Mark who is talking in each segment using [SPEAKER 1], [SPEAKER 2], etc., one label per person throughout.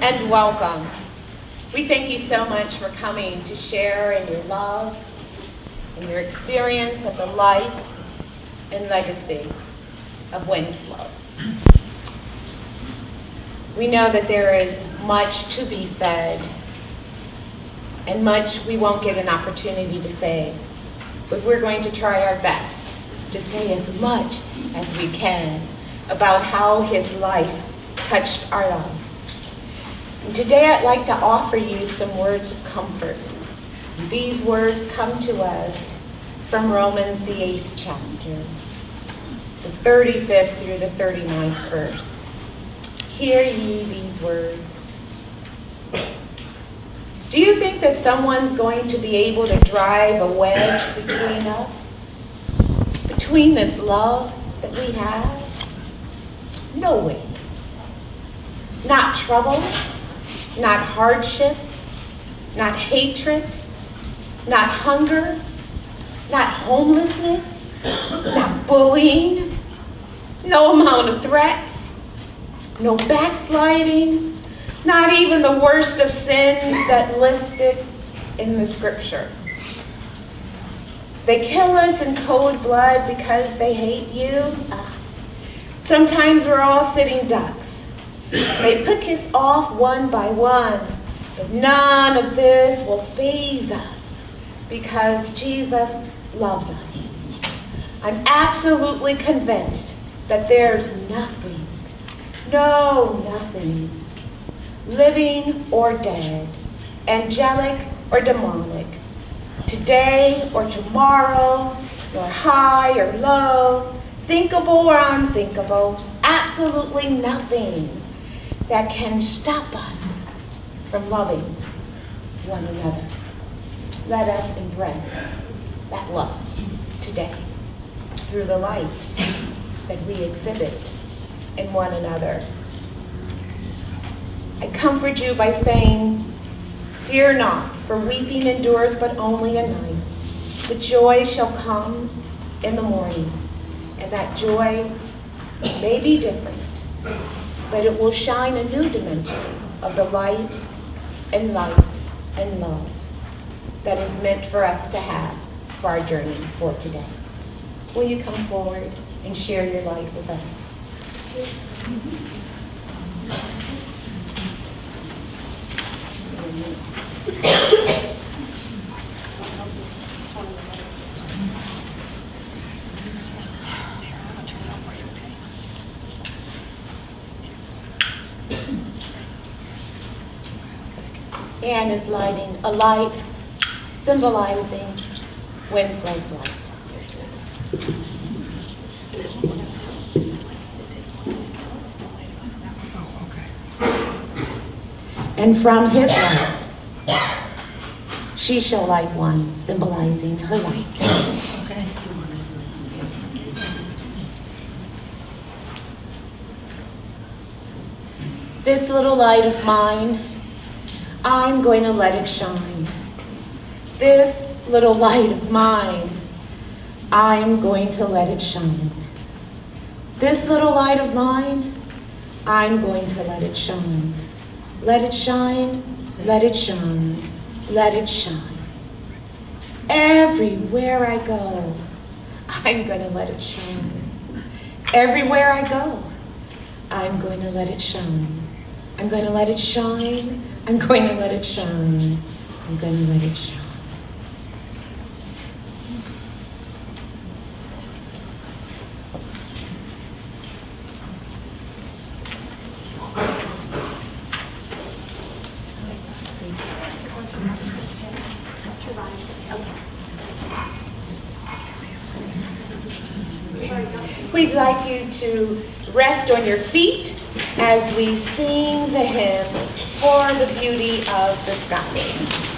[SPEAKER 1] and welcome. We thank you so much for coming to share in your love and your experience of the life and legacy of Winslow. We know that there is much to be said and much we won't get an opportunity to say, but we're going to try our best to say as much as we can about how his life touched our life. And today I'd like to offer you some words of comfort. These words come to us from Romans, the 8th chapter, the 35th through the 39th verse. Hear ye these words. Do you think that someone's going to be able to drive a wedge between us? Between this love that we have? No way. Not trouble, not hardships, not hatred, not hunger, not homelessness, not bullying, no amount of threats, no backsliding, not even the worst of sins that listed in the scripture. They kill us in cold blood because they hate you. Sometimes we're all sitting ducks. They pick us off one by one, but none of this will faze us because Jesus loves us. I'm absolutely convinced that there's nothing, nothing, living or dead, angelic or demonic, today or tomorrow, nor high or low, thinkable or unthinkable, absolutely nothing that can stop us from loving one another. Let us embrace that love today through the light that we exhibit in one another. I comfort you by saying, fear not, for weeping endureth but only a night. But joy shall come in the morning, and that joy may be different, but it will shine a new dimension of the life and light and love that is meant for us to have for our journey for today. Will you come forward and share your light with us? Anne is lighting a light symbolizing Winslow's light. And from his light, she shall light one, symbolizing her light. Okay. This little light of mine, I'm going to let it shine. This little light of mine, I'm going to let it shine. This little light of mine, I'm going to let it shine. Let it shine, let it shine, let it shine. Everywhere I go, I'm going to let it shine. Everywhere I go, I'm going to let it shine. I'm going to let it shine. I'm going to let it shine. I'm going to let it shine. We'd like you to rest on your feet as we sing the hymn, For the Beauty of the Skies.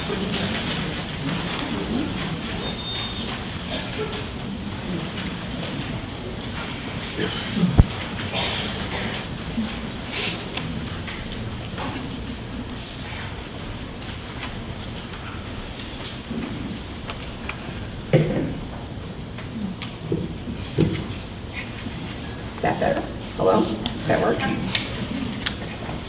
[SPEAKER 2] Is that better? Hello? Does that work? Excellent.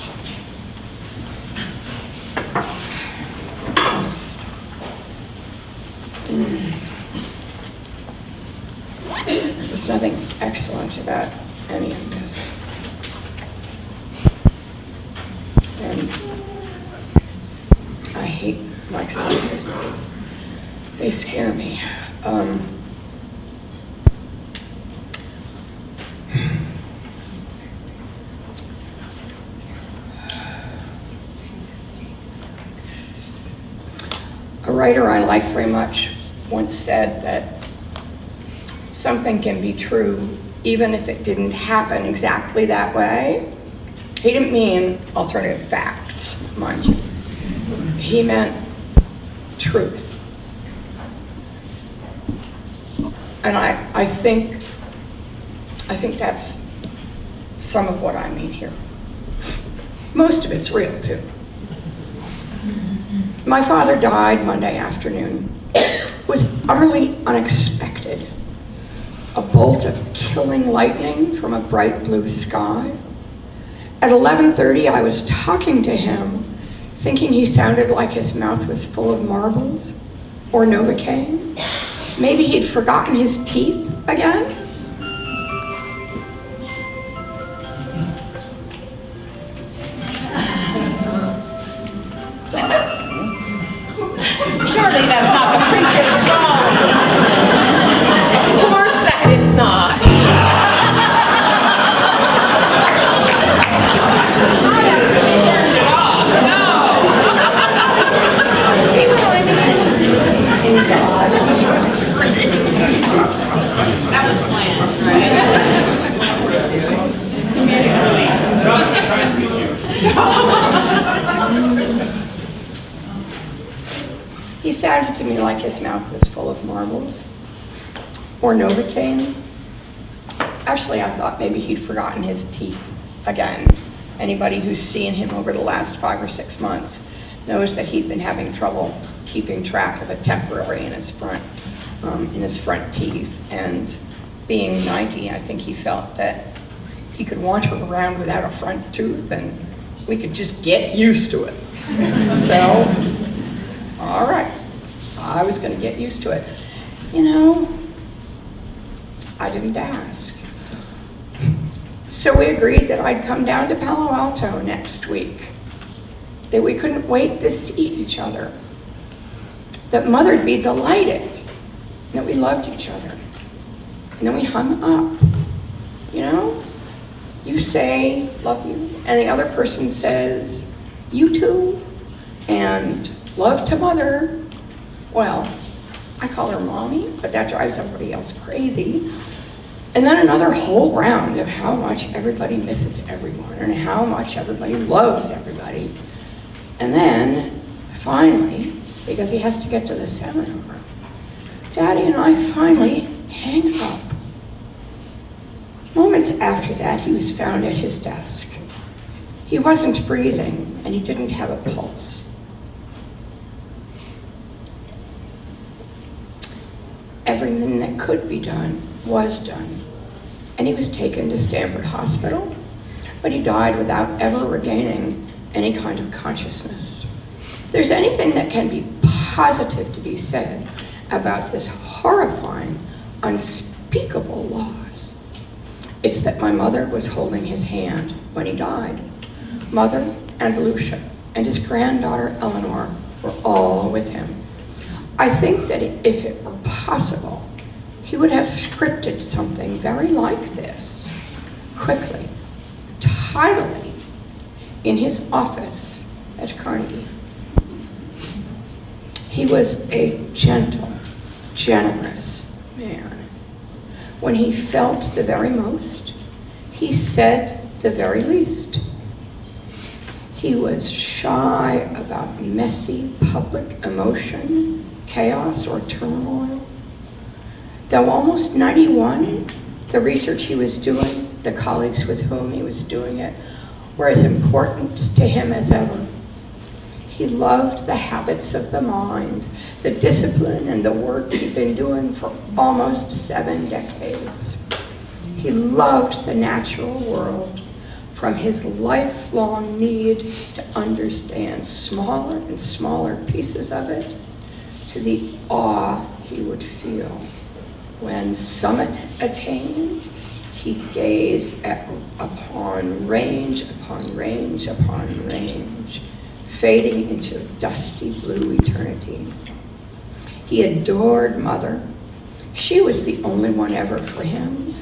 [SPEAKER 2] There's nothing excellent about any of this. And I hate like this. They scare me. A writer I like very much once said that something can be true even if it didn't happen exactly that way. He didn't mean alternative facts, mind you. He meant truth. And I think that's some of what I mean here. Most of it's real too. My father died Monday afternoon. It was utterly unexpected. A bolt of killing lightning from a bright blue sky. At 11:30, I was talking to him, thinking he sounded like his mouth was full of marbles or Novocaine. Maybe he'd forgotten his teeth again.
[SPEAKER 1] Surely that's not the preacher's phone. Of course that is not. Not after she turned it off. No. See what I mean? In God we trust. That was planned, right?
[SPEAKER 2] He sounded to me like his mouth was full of marbles or Novocaine. Actually, I thought maybe he'd forgotten his teeth again. Anybody who's seen him over the last 5 or 6 months knows that he'd been having trouble keeping track of a temporary in his front teeth. And being 90, I think he felt that he could wander around without a front tooth and we could just get used to it. So, all right, I was going to get used to it. You know, I didn't ask. So we agreed that I'd come down to Palo Alto next week, that we couldn't wait to see each other, that Mother'd be delighted, that we loved each other. And then we hung up. You know, you say, love you, and the other person says, you too, and love to Mother. Well, I call her Mommy, but that drives everybody else crazy. And then another whole round of how much everybody misses everyone and how much everybody loves everybody. And then, finally, because he has to get to the seminar, Daddy and I finally hang up. Moments after that, he was found at his desk. He wasn't breathing, and he didn't have a pulse. Everything that could be done was done, and he was taken to Stanford Hospital, but he died without ever regaining any kind of consciousness. If there's anything that can be positive to be said about this horrifying, unspeakable loss, it's that my mother was holding his hand when he died. Mother and Lucia and his granddaughter Eleanor were all with him. I think that if it were possible, he would have scripted something very like this, quickly, tidily, in his office at Carnegie. He was a gentle, generous man. When he felt the very most, he said the very least. He was shy about messy public emotion, chaos, or turmoil. Though almost 91, the research he was doing, the colleagues with whom he was doing it, were as important to him as ever. He loved the habits of the mind, the discipline and the work he'd been doing for almost 7 decades. He loved the natural world, from his lifelong need to understand smaller and smaller pieces of it, to the awe he would feel when summit attained. He gazed upon range upon range upon range, fading into dusty blue eternity. He adored Mother. She was the only one ever for him,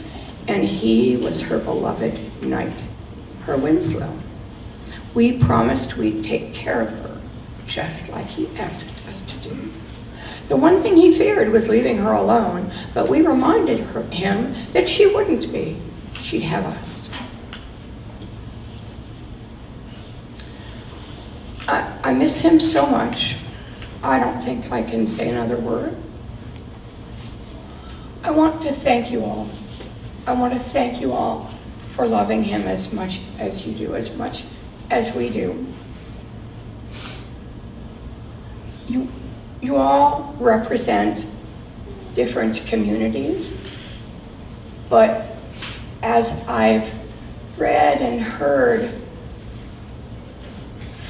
[SPEAKER 2] and he was her beloved knight, her Winslow. We promised we'd take care of her, just like he asked us to do. The one thing he feared was leaving her alone, but we reminded him that she wouldn't be. She'd have us. I miss him so much. I don't think I can say another word. I want to thank you all. I want to thank you all for loving him as much as you do, as much as we do. You all represent different communities, but as I've read and heard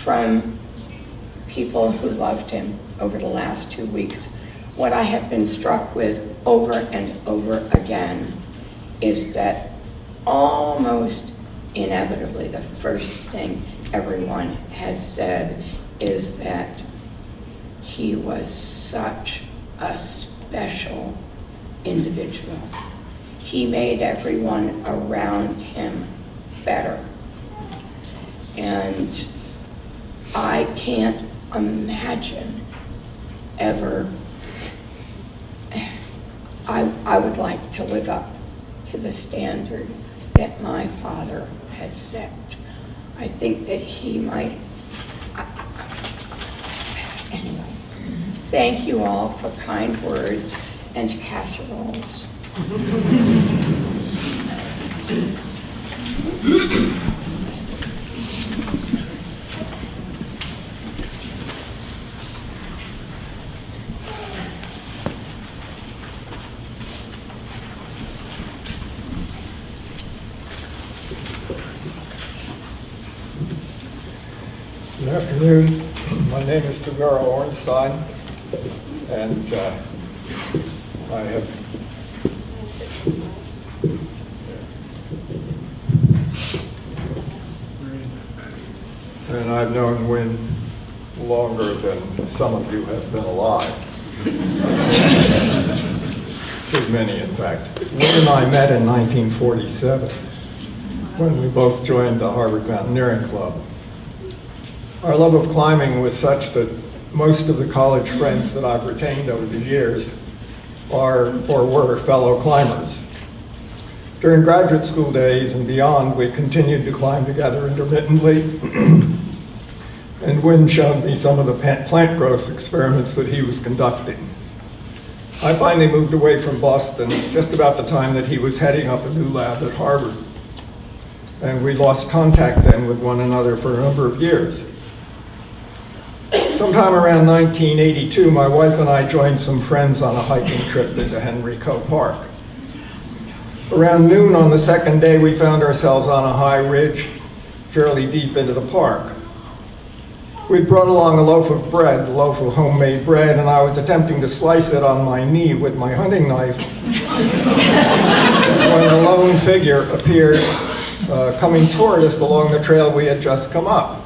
[SPEAKER 2] from people who loved him over the last 2 weeks, what I have been struck with over and over again is that almost inevitably the first thing everyone has said is that he was such a special individual. He made everyone around him better. And I can't imagine ever, I would like to live up to the standard that my father has set. I think that he might, anyway. Thank you all for kind words and casseroles.
[SPEAKER 3] Good afternoon. My name is Segura Ornstein, and I have I've known Win longer than some of you have been alive. Too many, in fact. Win and I met in 1947 when we both joined the Harvard Mountaineering Club. Our love of climbing was such that most of the college friends that I've retained over the years are or were fellow climbers. During graduate school days and beyond, we continued to climb together intermittently, and Win showed me some of the plant growth experiments that he was conducting. I finally moved away from Boston just about the time that he was heading up a new lab at Harvard, and we lost contact then with one another for a number of years. Sometime around 1982, my wife and I joined some friends on a hiking trip into Henrico Park. Around noon on the second day, we found ourselves on a high ridge, fairly deep into the park. We'd brought along a loaf of homemade bread, and I was attempting to slice it on my knee with my hunting knife when a lone figure appeared coming toward us along the trail we had just come up.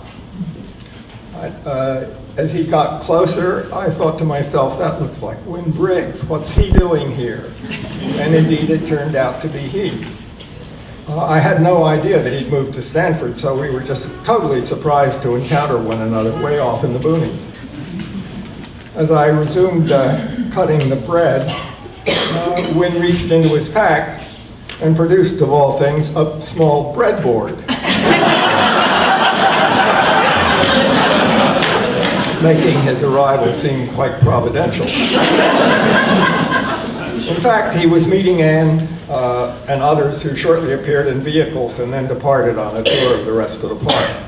[SPEAKER 3] As he got closer, I thought to myself, that looks like Win Briggs. What's he doing here? And indeed, it turned out to be he. I had no idea that he'd moved to Stanford, so we were just totally surprised to encounter one another way off in the boonies. As I resumed cutting the bread, Win reached into his pack and produced, of all things, a small breadboard. making his arrival seem quite providential. In fact, he was meeting Anne and others who shortly appeared in vehicles and then departed on a tour of the rest of the park.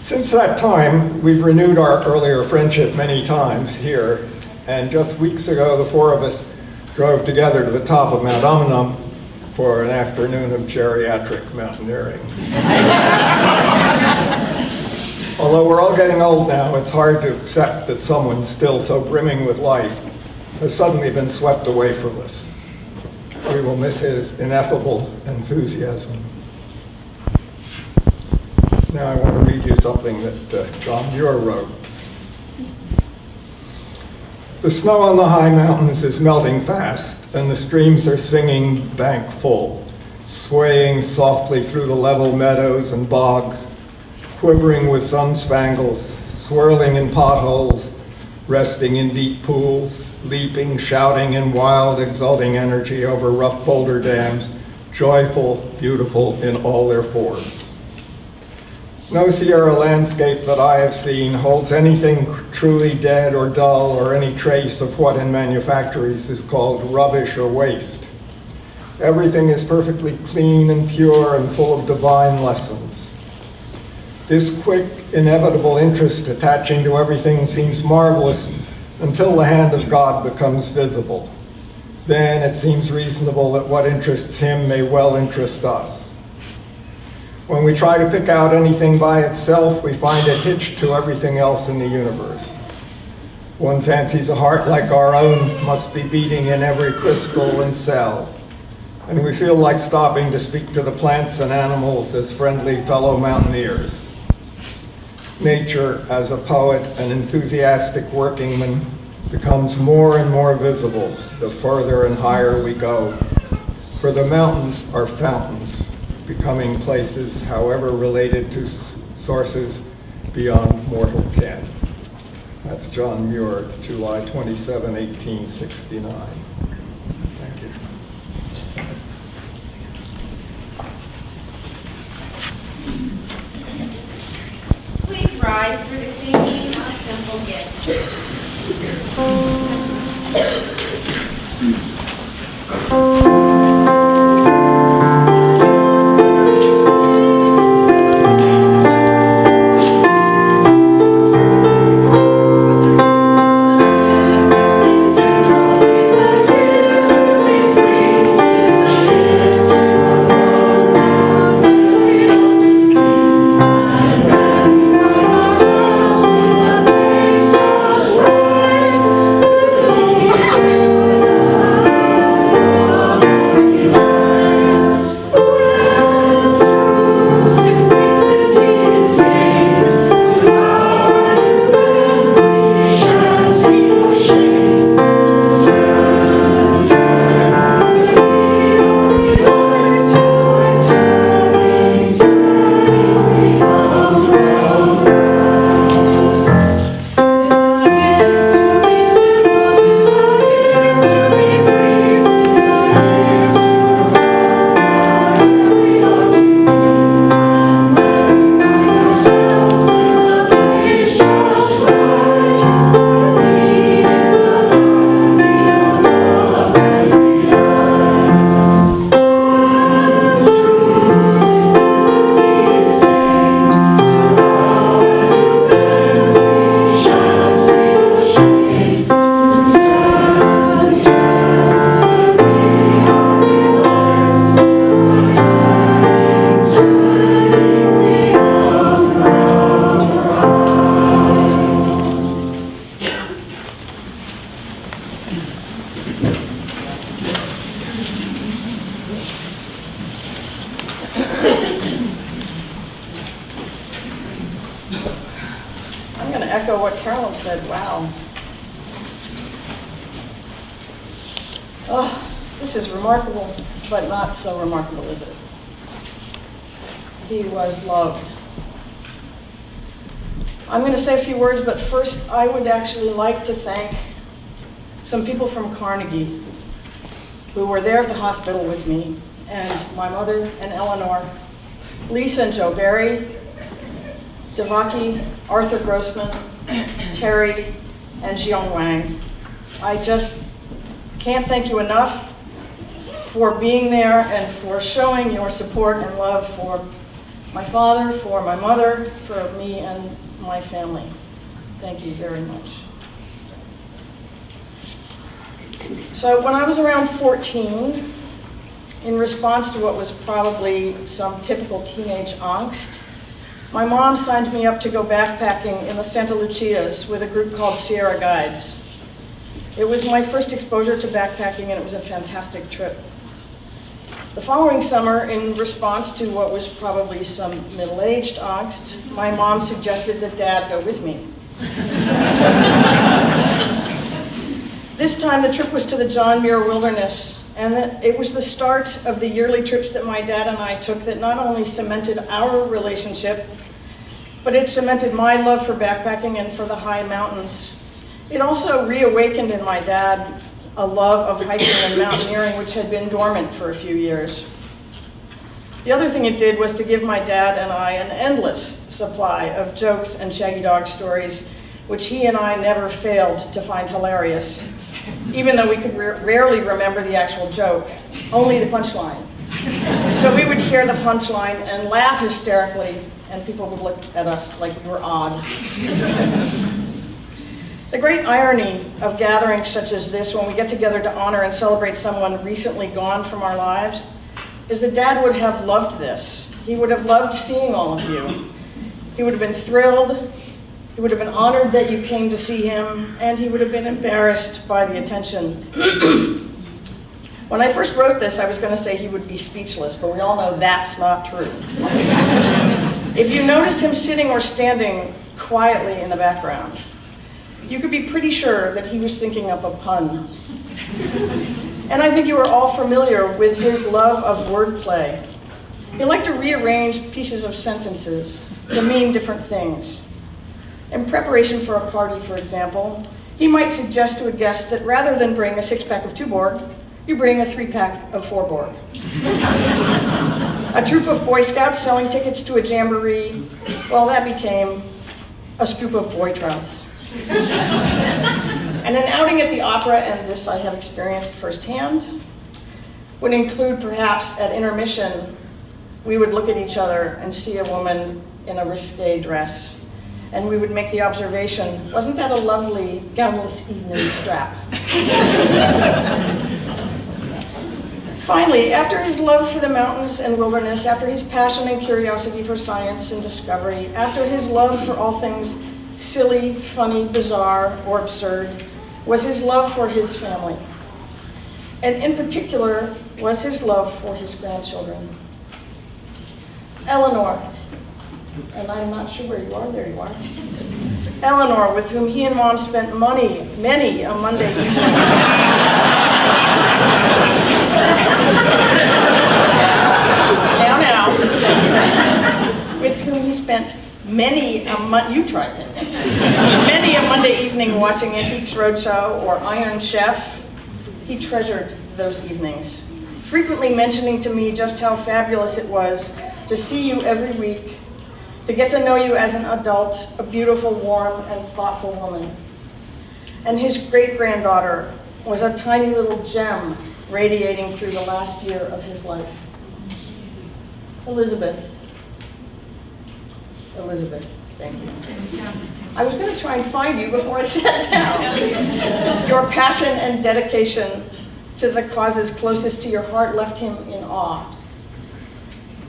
[SPEAKER 3] Since that time, we've renewed our earlier friendship many times here, and just weeks ago, the four of us drove together to the top of Mount Amanum for an afternoon of geriatric mountaineering. Although we're all getting old now, it's hard to accept that someone still so brimming with life has suddenly been swept away from us. We will miss his ineffable enthusiasm. Now I want to read you something that John Muir wrote. The snow on the high mountains is melting fast, and the streams are singing bank full, swaying softly through the level meadows and bogs, quivering with sun spangles, swirling in potholes, resting in deep pools, leaping, shouting in wild, exulting energy over rough boulder dams, joyful, beautiful in all their forms. No Sierra landscape that I have seen holds anything truly dead or dull or any trace of what in manufactories is called rubbish or waste. Everything is perfectly clean and pure and full of divine lessons. This quick, inevitable interest attaching to everything seems marvelous until the hand of God becomes visible. Then it seems reasonable that what interests him may well interest us. When we try to pick out anything by itself, we find it hitched to everything else in the universe. One fancies a heart like our own must be beating in every crystal and cell, and we feel like stopping to speak to the plants and animals as friendly fellow mountaineers. Nature, as a poet and enthusiastic workingman, becomes more and more visible the further and higher we go, for the mountains are fountains, becoming places, however related to sources beyond mortal ken. That's John Muir, July 27, 1869. Thank you.
[SPEAKER 1] Please rise for the singing of Simple Gift.
[SPEAKER 2] I'm going to echo what Carolyn said. Wow. Oh, this is remarkable, but not so remarkable, is it? He was loved. I'm going to say a few words, but first I would actually like to thank some people from Carnegie who were there at the hospital with me, and my mother and Eleanor, Lisa and Joe Berry,
[SPEAKER 4] Devaki, Arthur Grossman, Terry, and Jiong Wang. I just can't thank you enough for being there and for showing your support and love for my father, for my mother, for me and my family. Thank you very much. So when I was around 14, in response to what was probably some typical teenage angst, my mom signed me up to go backpacking in the Santa Lucias with a group called Sierra Guides. It was my first exposure to backpacking, and it was a fantastic trip. The following summer, in response to what was probably some middle-aged angst, my mom suggested that Dad go with me. This time the trip was to the John Muir Wilderness, and it was the start of the yearly trips that my dad and I took that not only cemented our relationship, but it cemented my love for backpacking and for the high mountains. It also reawakened in my dad a love of hiking and mountaineering, which had been dormant for a few years. The other thing it did was to give my dad and I an endless supply of jokes and Shaggy Dog stories, which he and I never failed to find hilarious, even though we could rarely remember the actual joke, only the punchline. So we would share the punchline and laugh hysterically, and people would look at us like we were odd. The great irony of gatherings such as this, when we get together to honor and celebrate someone recently gone from our lives, is that Dad would have loved this. He would have loved seeing all of you. He would have been thrilled. He would have been honored that you came to see him, and he would have been embarrassed by the attention. When I first wrote this, I was going to say he would be speechless, but we all know that's not true. If you noticed him sitting or standing quietly in the background, you could be pretty sure that he was thinking up a pun. And I think you are all familiar with his love of wordplay. He liked to rearrange pieces of sentences to mean different things. In preparation for a party, for example, he might suggest to a guest that rather than bring a 6-pack of 2-board, you bring a 3-pack of 4-board. A troop of Boy Scouts selling tickets to a jamboree, well, that became a scoop of boy trouts. And an outing at the opera, and this I have experienced firsthand, would include perhaps at intermission, we would look at each other and see a woman in a risque dress, and we would make the observation, wasn't that a lovely gownless evening strap? Finally, after his love for the mountains and wilderness, after his passion and curiosity for science and discovery, after his love for all things silly, funny, bizarre, or absurd, was his love for his family. And in particular, was his love for his grandchildren. Eleanor, and I'm not sure where you are, there you are. Eleanor, with whom he and Mom spent many a Monday evening. Now. With whom he spent many a Monday evening watching Antiques Roadshow or Iron Chef. He treasured those evenings, frequently mentioning to me just how fabulous it was to see you every week, to get to know you as an adult, a beautiful, warm, and thoughtful woman. And his great-granddaughter was a tiny little gem radiating through the last year of his life. Elizabeth, thank you. I was going to try and find you before I sat down. Your passion and dedication to the causes closest to your heart left him in awe.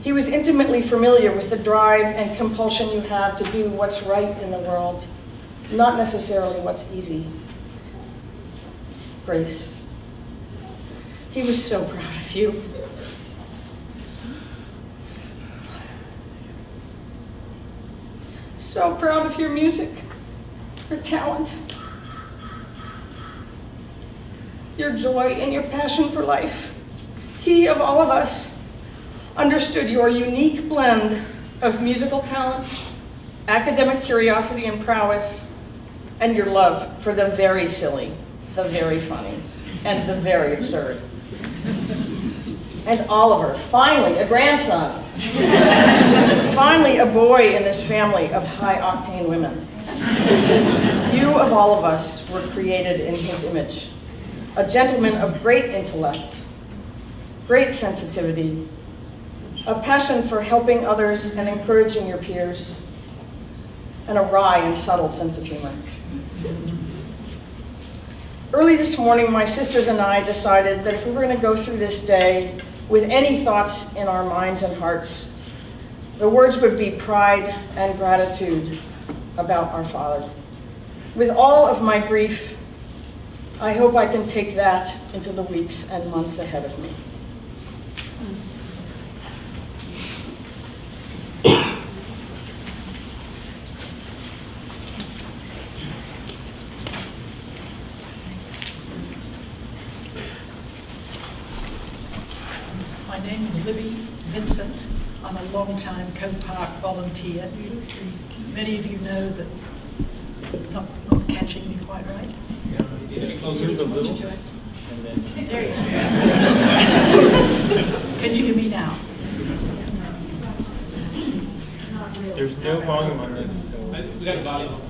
[SPEAKER 4] He was intimately familiar with the drive and compulsion you have to do what's right in the world, not necessarily what's easy. Grace, he was so proud of you. So proud of your music, your talent, your joy, and your passion for life. He, of all of us, understood your unique blend of musical talent, academic curiosity and prowess, and your love for the very silly, the very funny, and the very absurd. And Oliver, finally, a grandson, Finally, a boy in this family of high-octane women. You, of all of us, were created in his image. A gentleman of great intellect, great sensitivity, a passion for helping others and encouraging your peers, and a wry and subtle sense of humor. Early this morning, my sisters and I decided that if we were going to go through this day with any thoughts in our minds and hearts, the words would be pride and gratitude about our father. With all of my grief, I hope I can take that into the weeks and months ahead of me.
[SPEAKER 5] My name is Libby Vincent. I'm a long-time Co-Park volunteer. Many of you know that it's not catching me quite right.
[SPEAKER 6] Just move a little.
[SPEAKER 5] There
[SPEAKER 6] And then
[SPEAKER 5] you go. Can you hear me now?
[SPEAKER 6] there's no volume on this. So
[SPEAKER 7] We got a volume.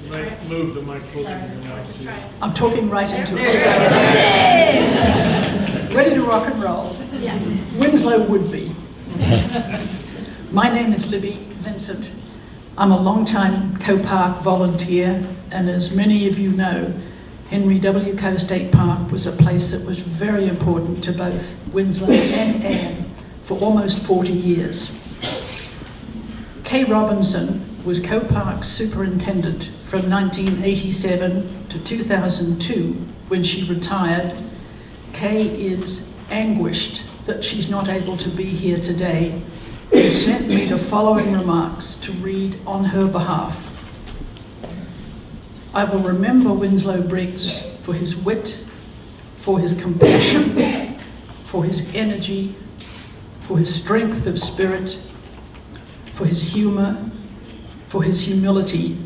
[SPEAKER 7] Right, move the mic closer to your mouth. too.
[SPEAKER 5] I'm talking right into it. Ready to rock and roll? Yes. Winslow would be. My name is Libby Vincent. I'm a long-time Co-Park volunteer, and as many of you know, Henry W. Coe State Park was a place that was very important to both Winslow and Anne for almost 40 years. Kay Robinson was Co-Park's superintendent from 1987 to 2002 when she retired. Kay is anguished that she's not able to be here today and sent me the following remarks to read on her behalf. I will remember Winslow Briggs for his wit, for his compassion, for his energy, for his strength of spirit, for his humor, for his humility,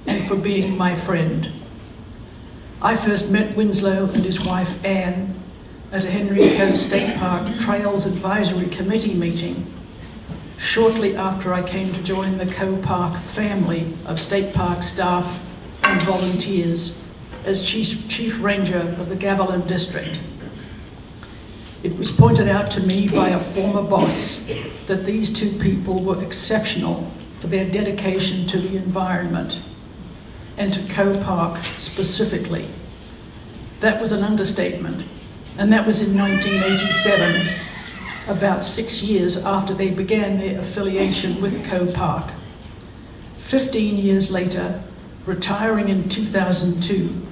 [SPEAKER 5] and for being my friend. I first met Winslow and his wife Anne at a Henry Coe State Park Trails Advisory Committee meeting shortly after I came to join the Coe Park family of state park staff and volunteers as Chief Ranger of the Gavilan District. It was pointed out to me by a former boss that these two people were exceptional for their dedication to the environment and to Coe Park specifically. That was an understatement, and that was in 1987, about 6 years after they began their affiliation with Coe Park. 15 years later, retiring in 2002,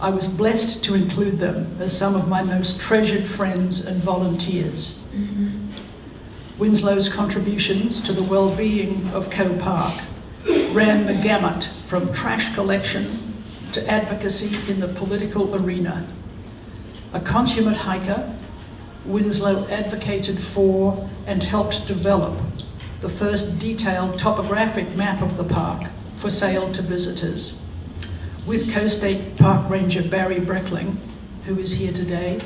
[SPEAKER 5] I was blessed to include them as some of my most treasured friends and volunteers. Winslow's contributions to the well-being of Coe Park ran the gamut from trash collection to advocacy in the political arena. A consummate hiker, Winslow advocated for and helped develop the first detailed topographic map of the park for sale to visitors. With Coe State Park Ranger Barry Breckling, who is here today,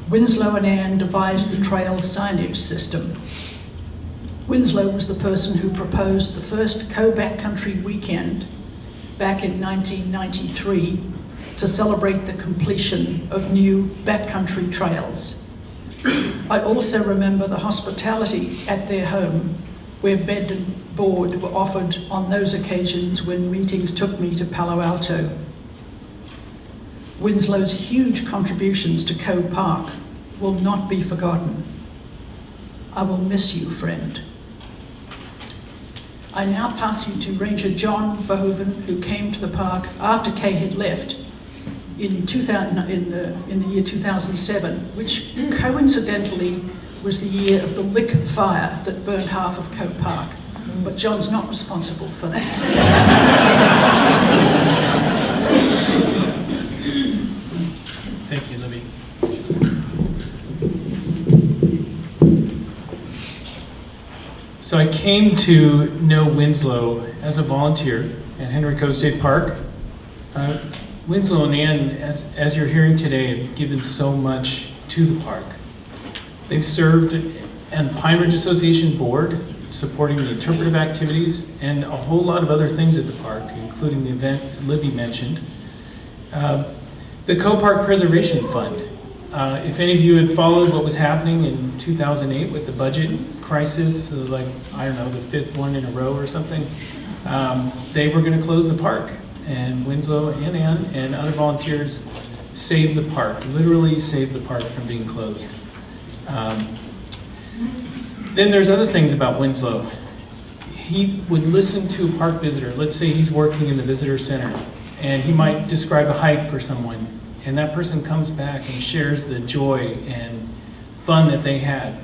[SPEAKER 5] Winslow and Anne devised the trail signage system. Winslow was the person who proposed the first Coe Backcountry Weekend back in 1993 to celebrate the completion of new backcountry trails. I also remember the hospitality at their home, where bed and board were offered on those occasions when meetings took me to Palo Alto. Winslow's huge contributions to Coe Park will not be forgotten. I will miss you, friend. I now pass you to Ranger John Verhoeven, who came to the park after Kay had left in the year 2007, which coincidentally was the year of the Lick fire that burned half of Coe Park. But John's not responsible for that.
[SPEAKER 6] Thank you, Libby. So I came to know Winslow as a volunteer at Henry Coe State Park. Winslow and Ann, as you're hearing today, have given so much to the park. They've served on the Pine Ridge Association board, supporting the interpretive activities and a whole lot of other things at the park, including the event Libby mentioned. The Co-Park Preservation Fund. If any of you had followed what was happening in 2008 with the budget crisis, so like, I don't know, the fifth one in a row or something, they were going to close the park. And Winslow and Ann and other volunteers saved the park, literally saved the park from being closed. Then there's other things about Winslow. He would listen to a park visitor. Let's say he's working in the visitor center, and he might describe a hike for someone, and that person comes back and shares the joy and fun that they had.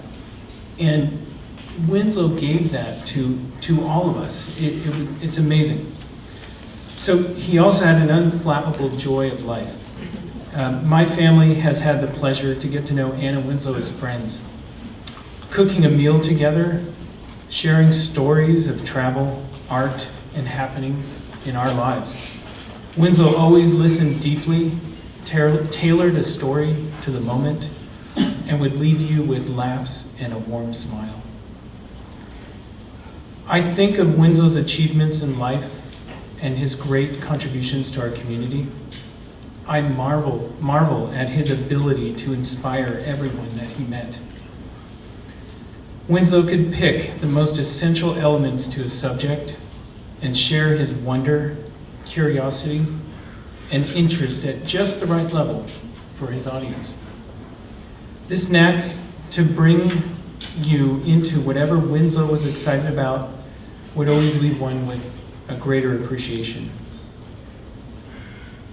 [SPEAKER 6] And Winslow gave that to all of us. It's amazing. So he also had an unflappable joy of life. My family has had the pleasure to get to know Ann and Winslow as friends. Cooking a meal together, sharing stories of travel, art, and happenings in our lives. Winslow always listened deeply, tailored a story to the moment, and would leave you with laughs and a warm smile. I think of Winslow's achievements in life and his great contributions to our community. I marvel at his ability to inspire everyone that he met. Winslow could pick the most essential elements to his subject and share his wonder, curiosity, and interest at just the right level for his audience. This knack to bring you into whatever Winslow was excited about would always leave one with a greater appreciation.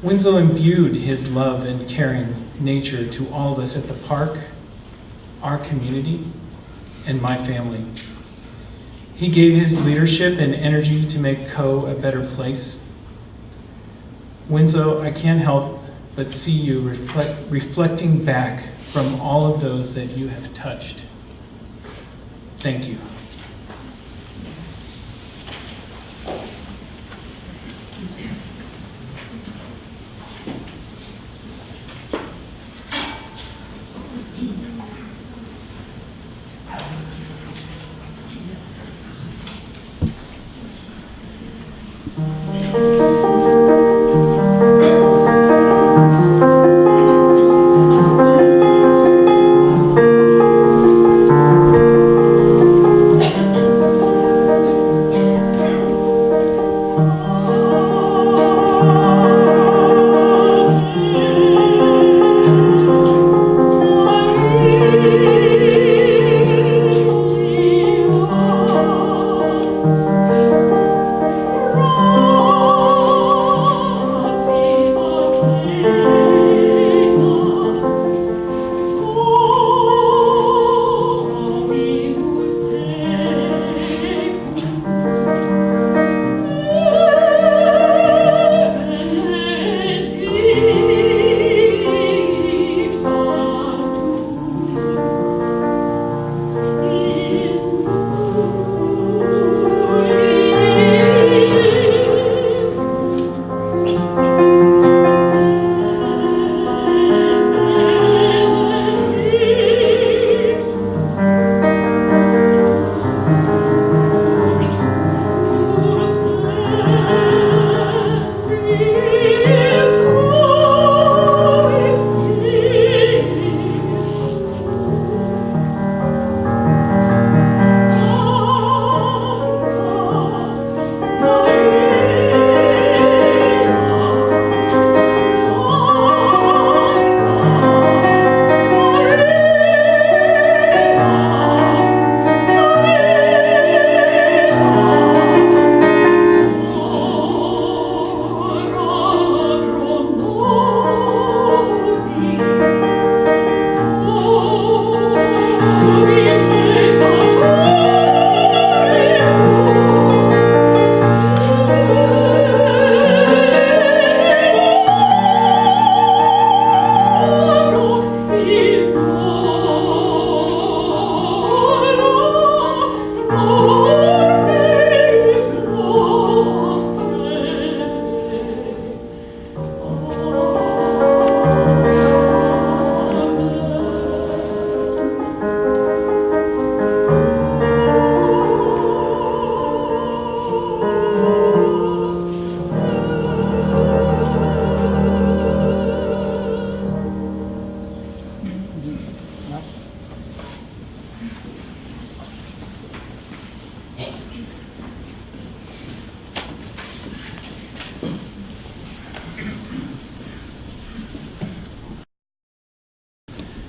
[SPEAKER 6] Winslow imbued his love and caring nature to all of us at the park, our community, and my family. He gave his leadership and energy to make Co a better place. Winslow, I can't help but see you reflecting back from all of those that you have touched. Thank you.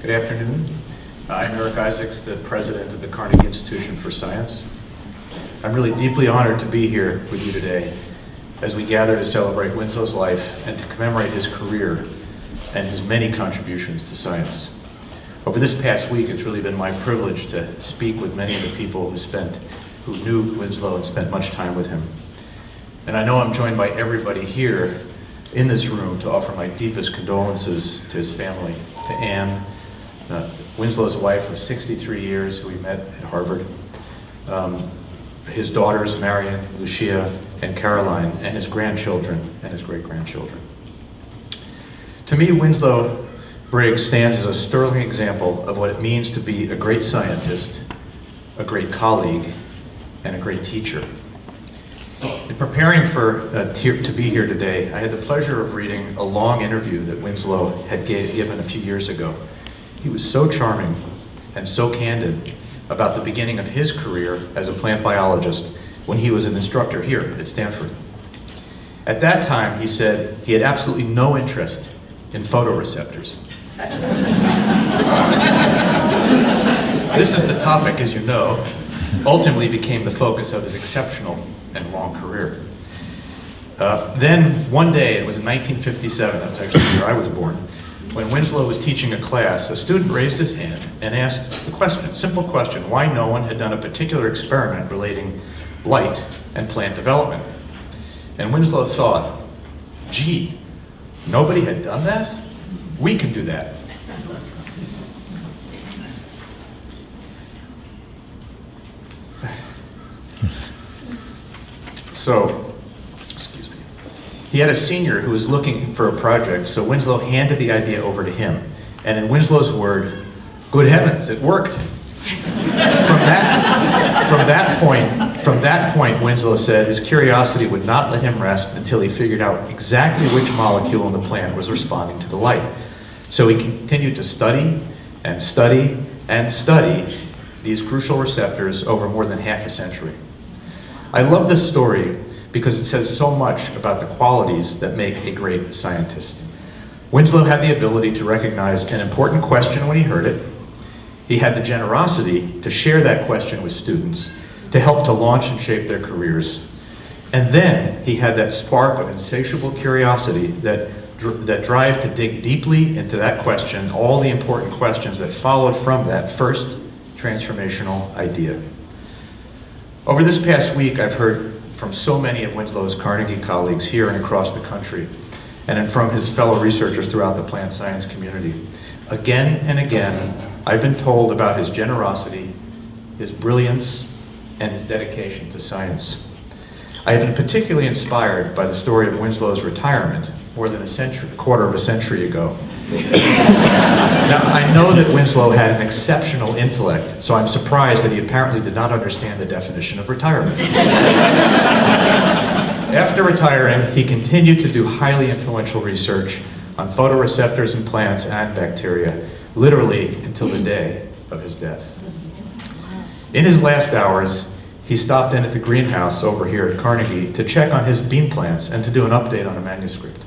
[SPEAKER 8] Good afternoon. I'm Eric Isaacs, the president of the Carnegie Institution for Science. I'm really deeply honored to be here with you today as we gather to celebrate Winslow's life and to commemorate his career and his many contributions to science. Over this past week, it's really been my privilege to speak with many of the people who knew Winslow and spent much time with him. And I know I'm joined by everybody here in this room to offer my deepest condolences to his family, to Anne, Winslow's wife of 63 years, who we met at Harvard, his daughters, Marion, Lucia, and Caroline, and his grandchildren and his great-grandchildren. To me, Winslow Briggs stands as a sterling example of what it means to be a great scientist, a great colleague, and a great teacher. In preparing to be here today, I had the pleasure of reading a long interview that Winslow had given a few years ago. He was so charming and so candid about the beginning of his career as a plant biologist when he was an instructor here at Stanford. At that time, he said he had absolutely no interest in photoreceptors. This is the topic, as you know, ultimately became the focus of his exceptional and long career. Then one day, it was in 1957, that was actually the year I was born, when Winslow was teaching a class, a student raised his hand and asked the question, simple question, why no one had done a particular experiment relating light and plant development. And Winslow thought, gee, nobody had done that? We can do that. So, excuse me. He had a senior who was looking for a project, so Winslow handed the idea over to him. And in Winslow's word, good heavens, it worked. From that point, Winslow said his curiosity would not let him rest until he figured out exactly which molecule in the plant was responding to the light. So he continued to study and study and study these crucial receptors over more than half a century. I love this story because it says so much about the qualities that make a great scientist. Winslow had the ability to recognize an important question when he heard it. He had the generosity to share that question with students, to help to launch and shape their careers. And then he had that spark of insatiable curiosity, that drive to dig deeply into that question, all the important questions that followed from that first transformational idea. Over this past week, I've heard from so many of Winslow's Carnegie colleagues here and across the country, and from his fellow researchers throughout the plant science community. Again and again, I've been told about his generosity, his brilliance, and his dedication to science. I have been particularly inspired by the story of Winslow's retirement more than a quarter of a century ago. Now, I know that Winslow had an exceptional intellect, so I'm surprised that he apparently did not understand the definition of retirement. After retiring, he continued to do highly influential research on photoreceptors in plants and bacteria, literally until the day of his death. In his last hours, he stopped in at the greenhouse over here at Carnegie to check on his bean plants and to do an update on a manuscript.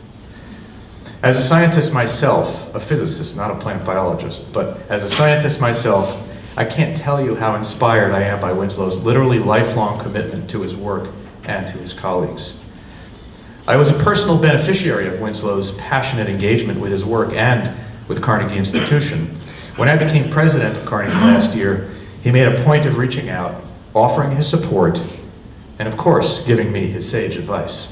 [SPEAKER 8] As a scientist myself, a physicist, not a plant biologist, but as a scientist myself, I can't tell you how inspired I am by Winslow's literally lifelong commitment to his work and to his colleagues. I was a personal beneficiary of Winslow's passionate engagement with his work and with Carnegie Institution. When I became president of Carnegie last year, he made a point of reaching out, offering his support, and of course, giving me his sage advice.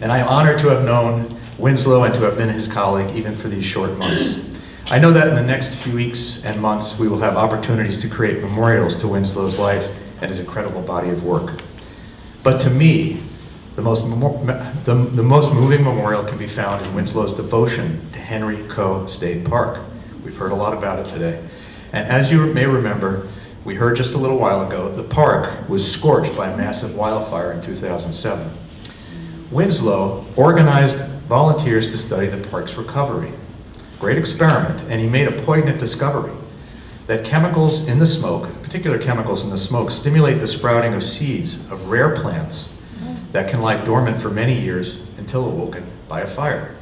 [SPEAKER 8] And I am honored to have known Winslow and to have been his colleague even for these short months. I know that in the next few weeks and months, we will have opportunities to create memorials to Winslow's life and his incredible body of work. But to me, the most moving memorial can be found in Winslow's devotion to Henry Coe State Park. We've heard a lot about it today. And as you may remember, we heard just a little while ago, the park was scorched by a massive wildfire in 2007. Winslow organized volunteers to study the park's recovery. Great experiment, and he made a poignant discovery that chemicals in the smoke, particular chemicals in the smoke, stimulate the sprouting of seeds of rare plants that can lie dormant for many years until awoken by a fire.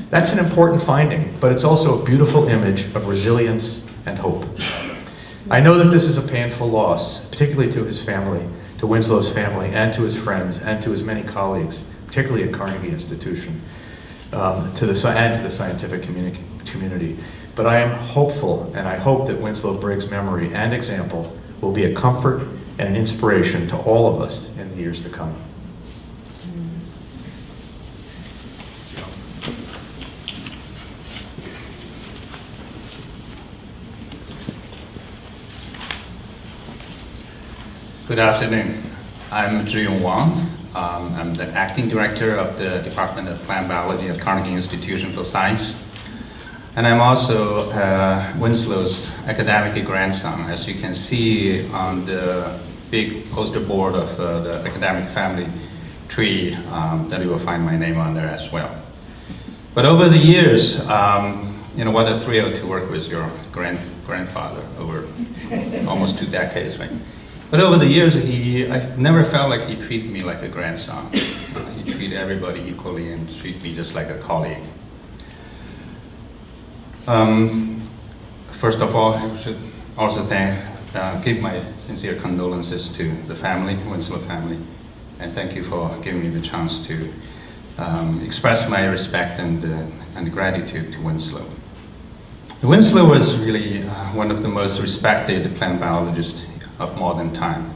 [SPEAKER 8] That's an important finding, but it's also a beautiful image of resilience and hope. I know that this is a painful loss, particularly to his family, to Winslow's family, and to his friends, and to his many colleagues, particularly at Carnegie Institution, and to the scientific community. But I am hopeful, and I hope that Winslow Briggs' memory and example will be a comfort and an inspiration to all of us in the years to come.
[SPEAKER 9] Good afternoon. I'm Zhiyong Wang. I'm the acting director of the Department of Plant Biology at Carnegie Institution for Science. And I'm also Winslow's academic grandson. As you can see on the big poster board of the academic family tree, that you will find my name on there as well. But over the years, what a thrill to work with your grandfather over almost 2 decades, right? But over the years, I never felt like he treated me like a grandson. He treated everybody equally and treated me just like a colleague. First of all, I should also give my sincere condolences to the family, Winslow family, and thank you for giving me the chance to express my respect and gratitude to Winslow. Winslow was really one of the most respected plant biologists of modern time.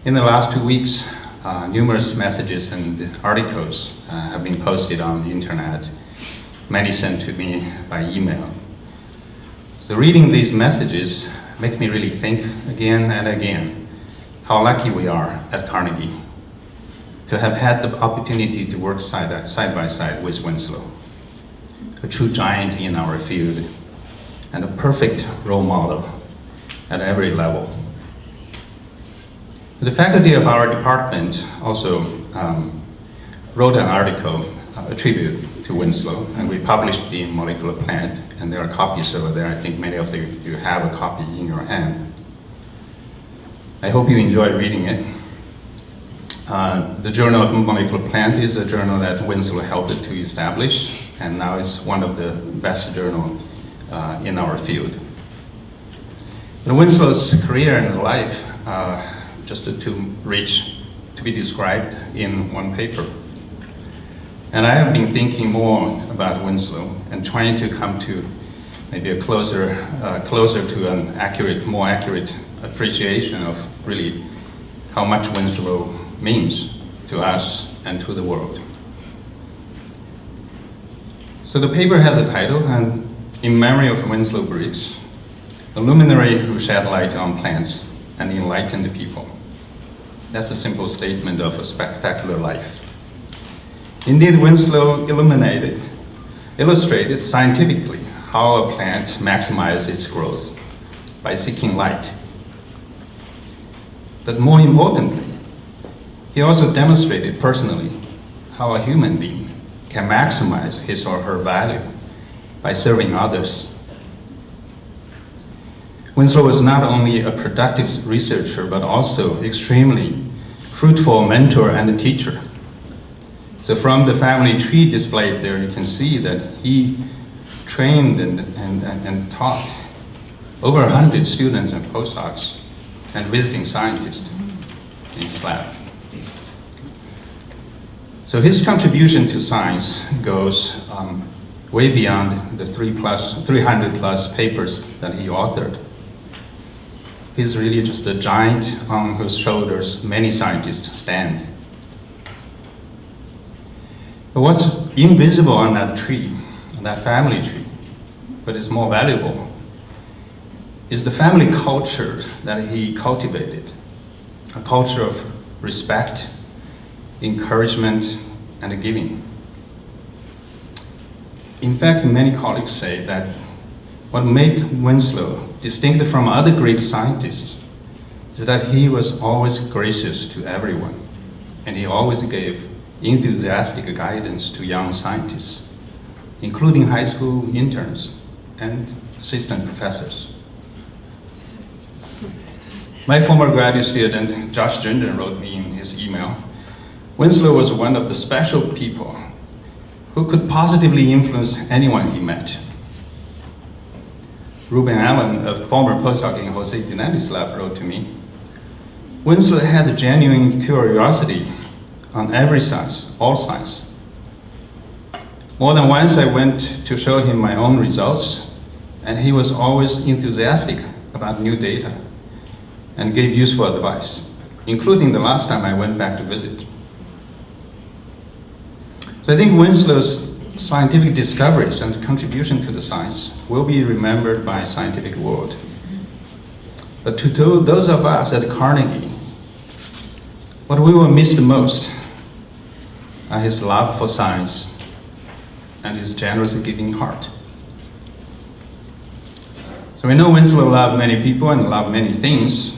[SPEAKER 9] In the last 2 weeks, numerous messages and articles have been posted on the internet, many sent to me by email. So reading these messages make me really think again and again how lucky we are at Carnegie to have had the opportunity to work side by side with Winslow, a true giant in our field and a perfect role model at every level. The faculty of our department also wrote an article, a tribute to Winslow, and we published it in Molecular Plant, and there are copies over there. I think many of you have a copy in your hand. I hope you enjoyed reading it. The Journal of Molecular Plant is a journal that Winslow helped to establish, and now it's one of the best journals in our field. But Winslow's career and life, just too rich to be described in one paper. And I have been thinking more about Winslow and trying to come to maybe a closer to an more accurate appreciation of really how much Winslow means to us and to the world. So the paper has a title, and in memory of Winslow Briggs, a luminary who shed light on plants and enlightened people. That's a simple statement of a spectacular life. Indeed, Winslow illustrated scientifically how a plant maximizes its growth by seeking light. But more importantly, he also demonstrated personally how a human being can maximize his or her value by serving others. Winslow was not only a productive researcher, but also extremely fruitful mentor and a teacher. So from the family tree displayed there, you can see that he trained and taught over 100 students and postdocs and visiting scientists in his lab. So his contribution to science goes way beyond the 300 plus papers that he authored. He's really just a giant on whose shoulders many scientists stand. But what's invisible on that tree, on that family tree, but is more valuable, is the family culture that he cultivated, a culture of respect, encouragement, and giving. In fact, many colleagues say that what made Winslow distinct from other great scientists is that he was always gracious to everyone, and he always gave enthusiastic guidance to young scientists, including high school interns and assistant professors. My former graduate student, Josh Jinden, wrote me in his email, Winslow was one of the special people who could positively influence anyone he met. Ruben Allen, a former postdoc in Jose Dinelli's lab, wrote to me, Winslow had a genuine curiosity on every science, all science. More than once I went to show him my own results, and he was always enthusiastic about new data and gave useful advice, including the last time I went back to visit. So I think Winslow's scientific discoveries and contribution to the science will be remembered by the scientific world. But to those of us at Carnegie, what we will miss the most are his love for science and his generous giving heart. So we know Winslow loved many people and loved many things.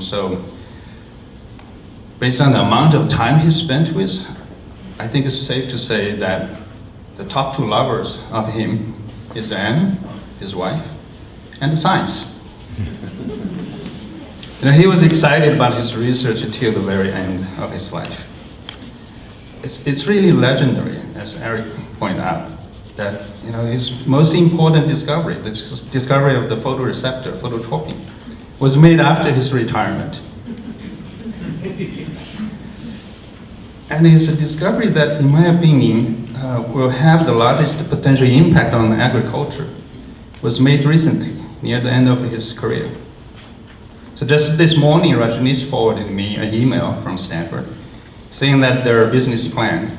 [SPEAKER 9] So based on the amount of time he spent with, I think it's safe to say that the top two lovers of him is Anne, his wife, and the science. He was excited about his research until the very end of his life. It's really legendary, as Eric pointed out, that his most important discovery, the discovery of the photoreceptor, phototropin, was made after his retirement. And it's a discovery that, in my opinion, will have the largest potential impact on agriculture. Was made recently, near the end of his career. So just this morning, Rajneesh forwarded me an email from Stanford saying that their business plan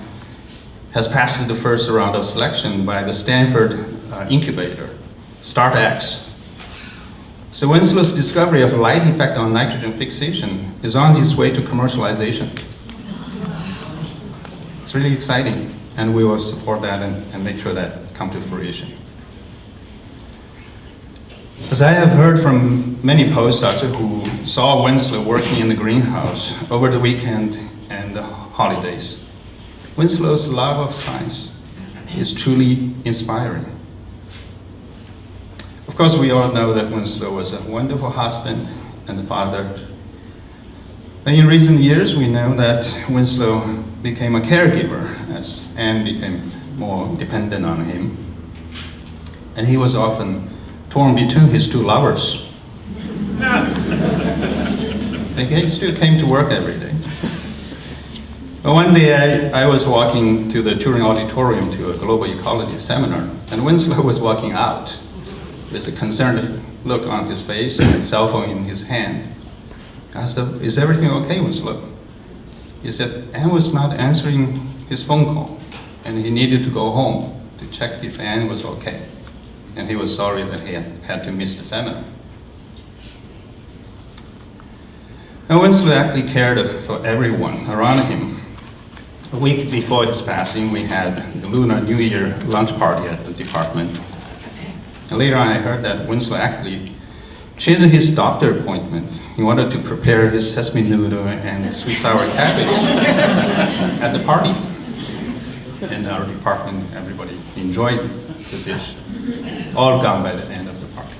[SPEAKER 9] has passed the first round of selection by the Stanford incubator, StartX. So Winslow's discovery of light effect on nitrogen fixation is on its way to commercialization. It's really exciting, and we will support that and make sure that come to fruition. As I have heard from many postdocs who saw Winslow working in the greenhouse over the weekend and the holidays, Winslow's love of science is truly inspiring. Of course, we all know that Winslow was a wonderful husband and a father. And in recent years, we know that Winslow became a caregiver as Anne became more dependent on him. And he was often torn between his two lovers. He still came to work every day. But one day I was walking to the Turing Auditorium to a global ecology seminar, and Winslow was walking out with a concerned look on his face and a cell phone in his hand. I said, "Is everything okay, Winslow?" He said, Anne was not answering his phone call, and he needed to go home to check if Anne was okay. And he was sorry that he had to miss the seminar. Now, Winslow actually cared for everyone around him. A week before his passing, we had the Lunar New Year lunch party at the department. And later on, I heard that Winslow actually changed his doctor appointment. He wanted to prepare his sesame noodle and sweet sour cabbage at the party. In our department, everybody enjoyed the dish. All gone by the end of the party.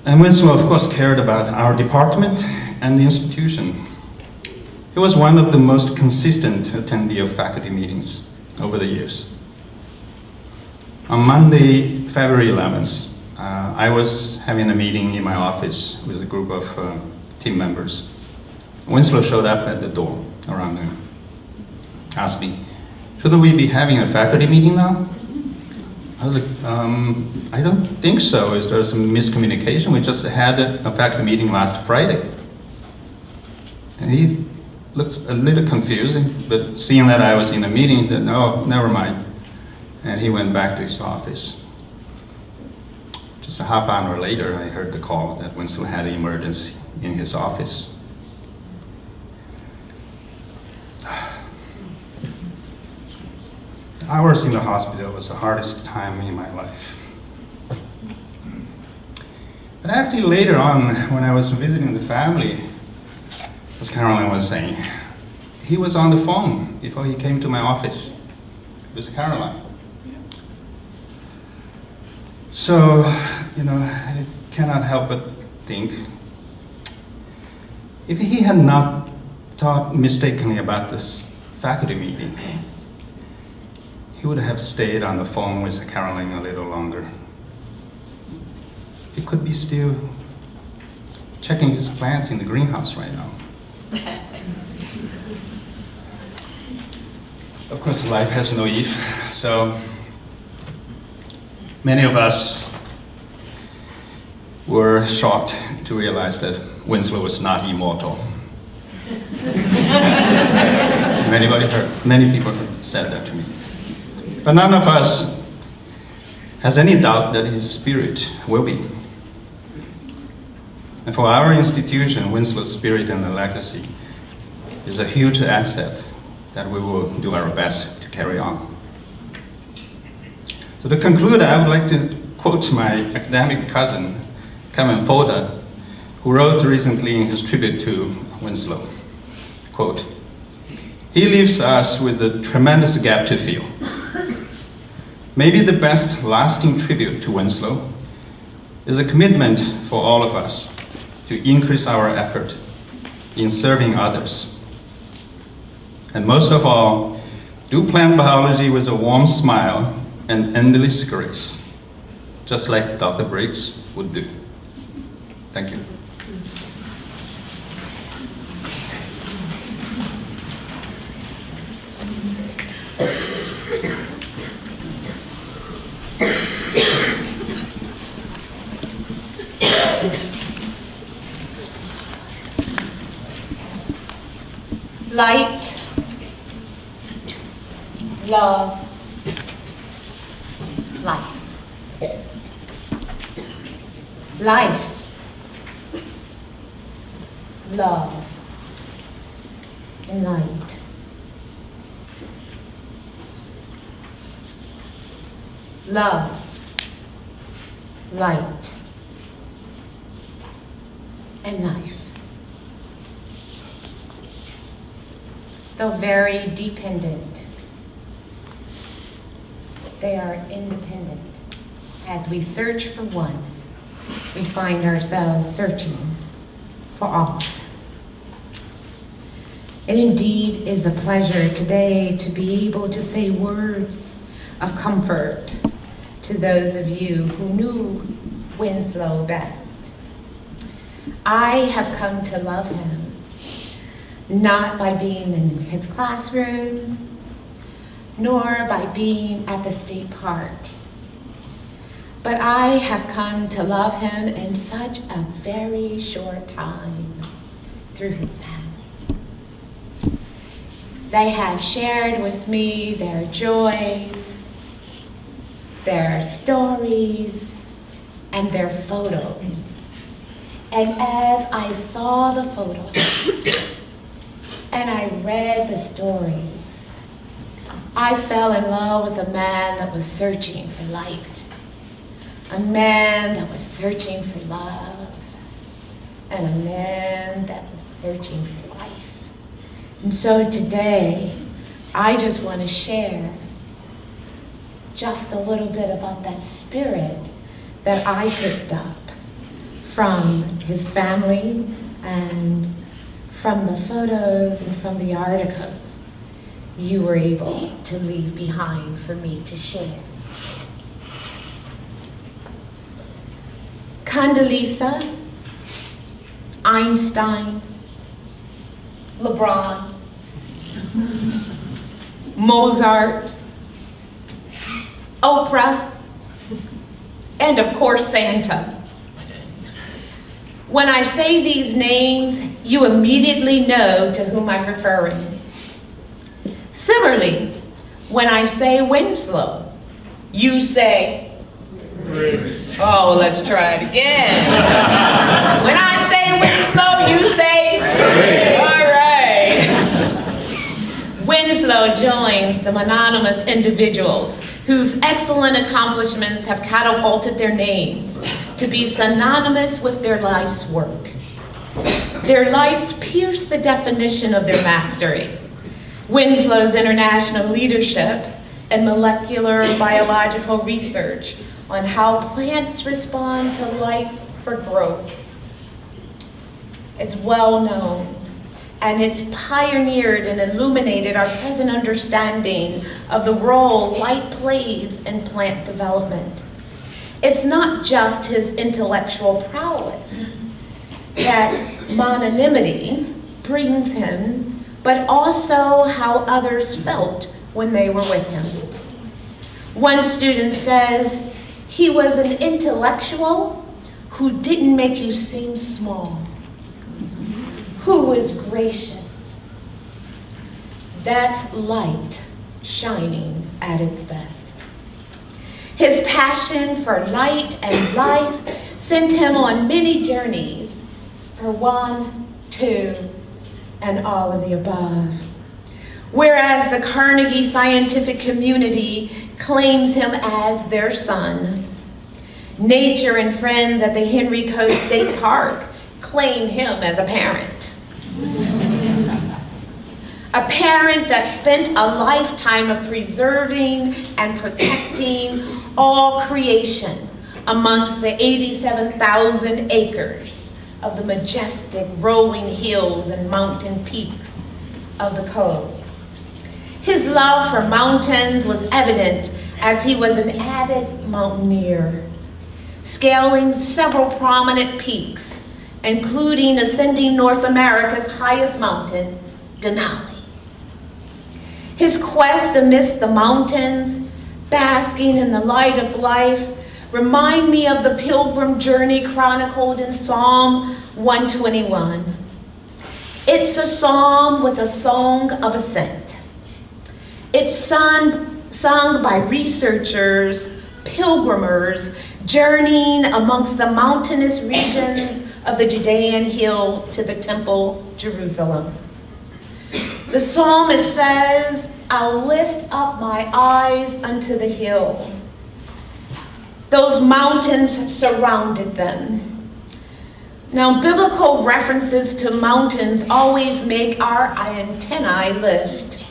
[SPEAKER 9] And Winslow, of course, cared about our department and the institution. He was one of the most consistent attendee of faculty meetings over the years. On Monday, February 11th, I was having a meeting in my office with a group of team members. Winslow showed up at the door around noon, asked me, "Shouldn't we be having a faculty meeting now?" I was like, I don't think so. Is there some miscommunication? We just had a faculty meeting last Friday. And he looked a little confused, but seeing that I was in the meeting, he said, "No, never mind." And he went back to his office. Just a half hour later, I heard the call that Winslow had an emergency in his office. Hours in the hospital was the hardest time in my life. But actually later on, when I was visiting the family, as Caroline was saying, he was on the phone before he came to my office with Caroline. So, I cannot help but think, if he had not thought mistakenly about this faculty meeting, he would have stayed on the phone with Caroline a little longer. He could be still checking his plants in the greenhouse right now. Of course, life has no if, so many of us were shocked to realize that Winslow was not immortal. Many people have said that to me. But none of us has any doubt that his spirit will be. And for our institution, Winslow's spirit and the legacy is a huge asset that we will do our best to carry on. So to conclude, I would like to quote my academic cousin, Kevin Folda, who wrote recently in his tribute to Winslow, quote, "He leaves us with a tremendous gap to fill. Maybe the best lasting tribute to Winslow is a commitment for all of us to increase our effort in serving others. And most of all, do plant biology with a warm smile and endless grace, just like Dr. Briggs would do." Thank you.
[SPEAKER 1] Light, love, life. Life, love, and light. Love, light, and life. Though very dependent, they are independent. As we search for one, we find ourselves searching for all. It indeed is a pleasure today to be able to say words of comfort to those of you who knew Winslow best. I have come to love him, not by being in his classroom, nor by being at the state park. But I have come to love him in such a very short time through his family. They have shared with me their joys, their stories, and their photos. And as I saw the photos, and I read the stories, I fell in love with a man that was searching for light, a man that was searching for love, and a man that was searching for life. And so today, I just want to share just a little bit about that spirit that I picked up from his family and from the photos and from the articles you were able to leave behind for me to share. Condoleezza, Einstein, LeBron, Mozart, Oprah, and of course Santa. When I say these names, you immediately know to whom I'm referring. Similarly, when I say Winslow, you say
[SPEAKER 7] Briggs.
[SPEAKER 1] Oh, let's try it again. When I say Winslow, you say Briggs. All right. Winslow joins the anonymous individuals whose excellent accomplishments have catapulted their names to be synonymous with their life's work. Their lives pierce the definition of their mastery. Winslow's international leadership in molecular biological research on how plants respond to life for growth. It's well known and it's pioneered and illuminated our present understanding of the role light plays in plant development. It's not just his intellectual prowess that magnanimity brings him, but also how others felt when they were with him. One student says, he was an intellectual who didn't make you seem small, who was gracious. That's light shining at its best. His passion for light and life sent him on many journeys for 1, 2, and all of the above. Whereas the Carnegie scientific community claims him as their son, nature and friends at the Henry Coast State Park claim him as a parent. A parent that spent a lifetime of preserving and protecting all creation amongst the 87,000 acres of the majestic rolling hills and mountain peaks of the coast. His love for mountains was evident as he was an avid mountaineer, scaling several prominent peaks, including ascending North America's highest mountain, Denali. His quest amidst the mountains, basking in the light of life, remind me of the pilgrim journey chronicled in Psalm 121. It's a psalm with a song of ascent. It's sung by researchers, pilgrimers, journeying amongst the mountainous regions of the Judean hill to the temple, Jerusalem. The psalmist says, I'll lift up my eyes unto the hill. Those mountains surrounded them. Now, biblical references to mountains always make our antennae lift.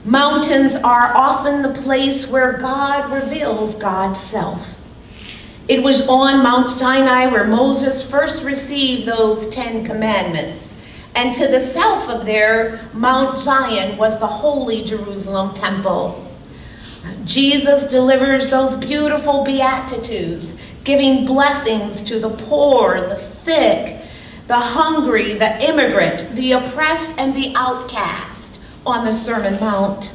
[SPEAKER 1] Mountains are often the place where God reveals God's self. It was on Mount Sinai where Moses first received those 10 commandments. And to the south of there, Mount Zion was the holy Jerusalem temple. Jesus delivers those beautiful beatitudes, giving blessings to the poor, the sick, the hungry, the immigrant, the oppressed, and the outcast on the Sermon Mount.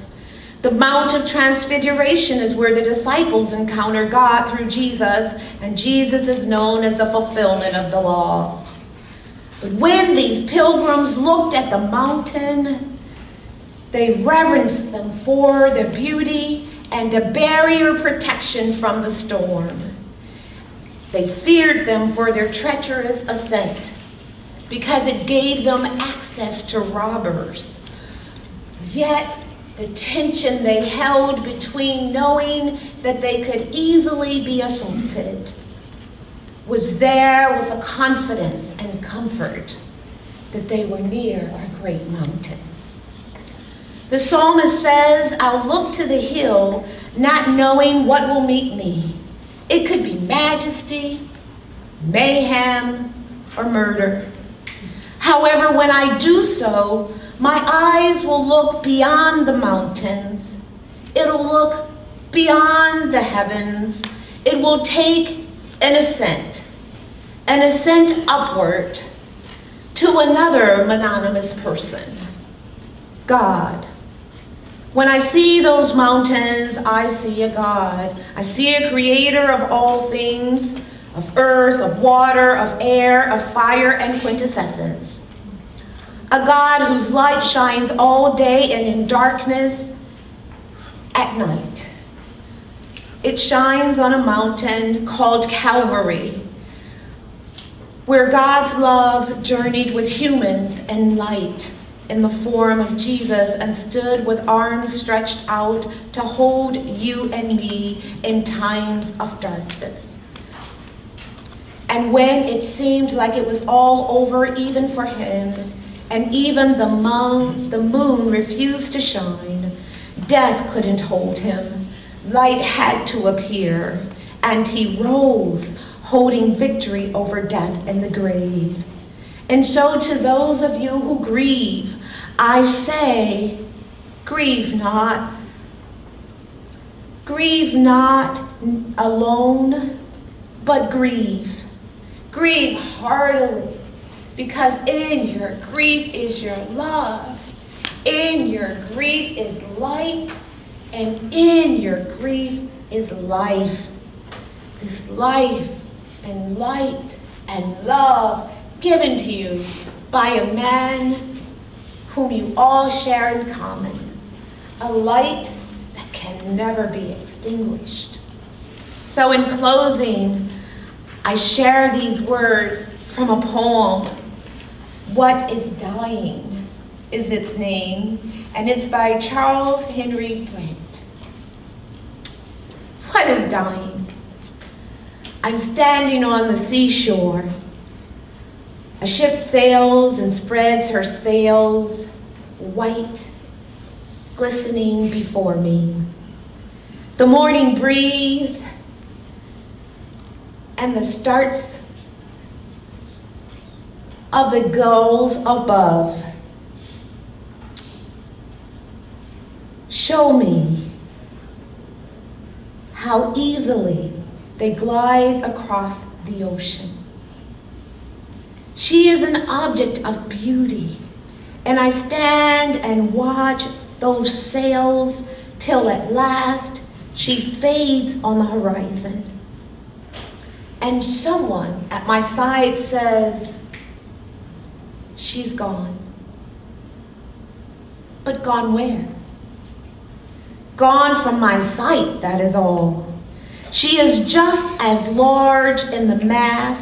[SPEAKER 1] The Mount of Transfiguration is where the disciples encounter God through Jesus, and Jesus is known as the fulfillment of the law. But when these pilgrims looked at the mountain, they reverenced them for their beauty and a barrier protection from the storm. They feared them for their treacherous ascent because it gave them access to robbers. Yet the tension they held between knowing that they could easily be assaulted was there with a confidence and comfort that they were near a great mountain. The psalmist says, I'll look to the hill, not knowing what will meet me. It could be majesty, mayhem, or murder. However, when I do so, my eyes will look beyond the mountains. It'll look beyond the heavens. It will take an ascent upward to another mononymous person, God. When I see those mountains, I see a God. I see a creator of all things, of earth, of water, of air, of fire, and quintessence. A God whose light shines all day and in darkness at night. It shines on a mountain called Calvary, where God's love journeyed with humans in light in the form of Jesus and stood with arms stretched out to hold you and me in times of darkness. And when it seemed like it was all over even for him, and even the moon refused to shine, death couldn't hold him. Light had to appear, and he rose, holding victory over death and the grave. And so to those of you who grieve, I say, grieve not. Grieve not alone, but grieve. Grieve heartily, because in your grief is your love. In your grief is light, and in your grief is life. This life and light and love given to you by a man whom you all share in common. A light that can never be extinguished. So in closing, I share these words from a poem. What is Dying is its name, and it's by Charles Henry Brent. What is dying? I'm standing on the seashore. A ship sails and spreads her sails, white, glistening before me. The morning breeze and the starts of the gulls above show me how easily they glide across the ocean. She is an object of beauty, and I stand and watch those sails till at last she fades on the horizon. And someone at my side says, she's gone. But gone where? Gone from my sight, that is all. She is just as large in the mass,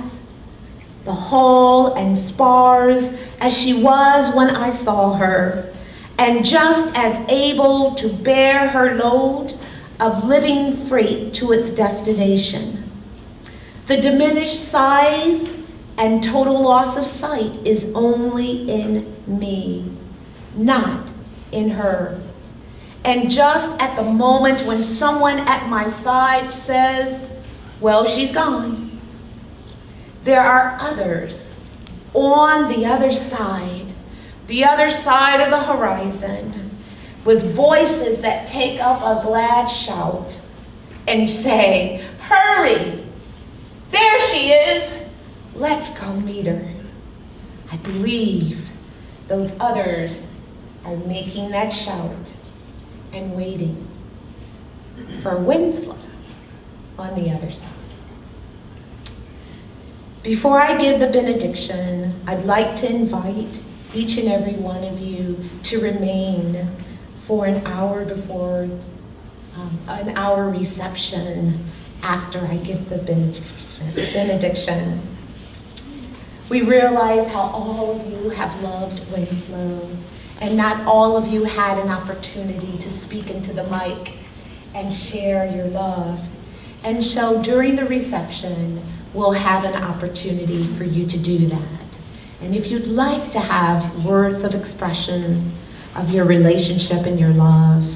[SPEAKER 1] the hull and spars, as she was when I saw her, and just as able to bear her load of living freight to its destination. The diminished size and total loss of sight is only in me, not in her. And just at the moment when someone at my side says, well, she's gone, there are others on the other side of the horizon, with voices that take up a glad shout and say, hurry, there she is, let's go meet her. I believe those others are making that shout and waiting for Winslow on the other side. Before I give the benediction, I'd like to invite each and every one of you to remain for an hour before an hour reception after I give the benediction. We realize how all of you have loved Winslow, and not all of you had an opportunity to speak into the mic and share your love. And so during the reception, we'll have an opportunity for you to do that. And if you'd like to have words of expression of your relationship and your love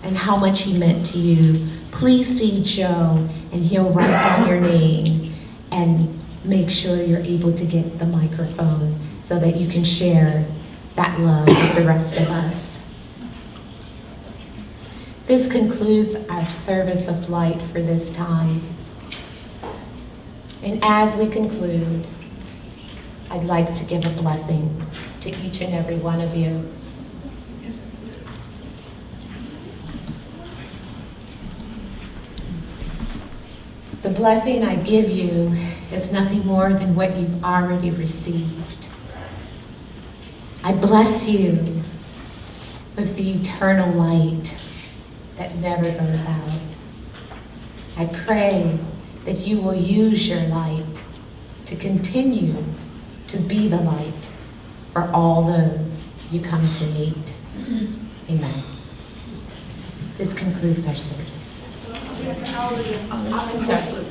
[SPEAKER 1] and how much he meant to you, please see Joe and he'll write down your name and make sure you're able to get the microphone so that you can share that love with the rest of us. This concludes our service of light for this time. And as we conclude, I'd like to give a blessing to each and every one of you. The blessing I give you is nothing more than what you've already received. I bless you with the eternal light that never goes out. I pray that you will use your light to continue to be the light for all those you come to meet. Amen. This concludes our service. I'm sorry.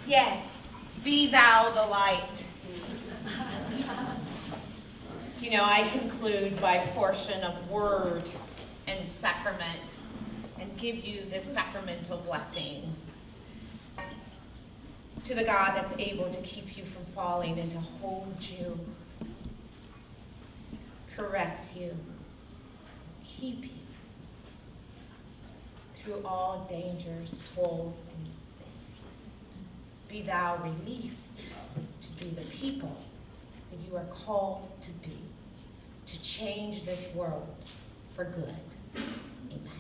[SPEAKER 1] Yes, be thou the light. You know, I conclude by portion of word and sacrament and give you this sacramental blessing. To the God that's able to keep you from falling and to hold you, caress you, keep you through all dangers, toils, and snares. Be thou released to be the people that you are called to be, to change this world for good. Amen.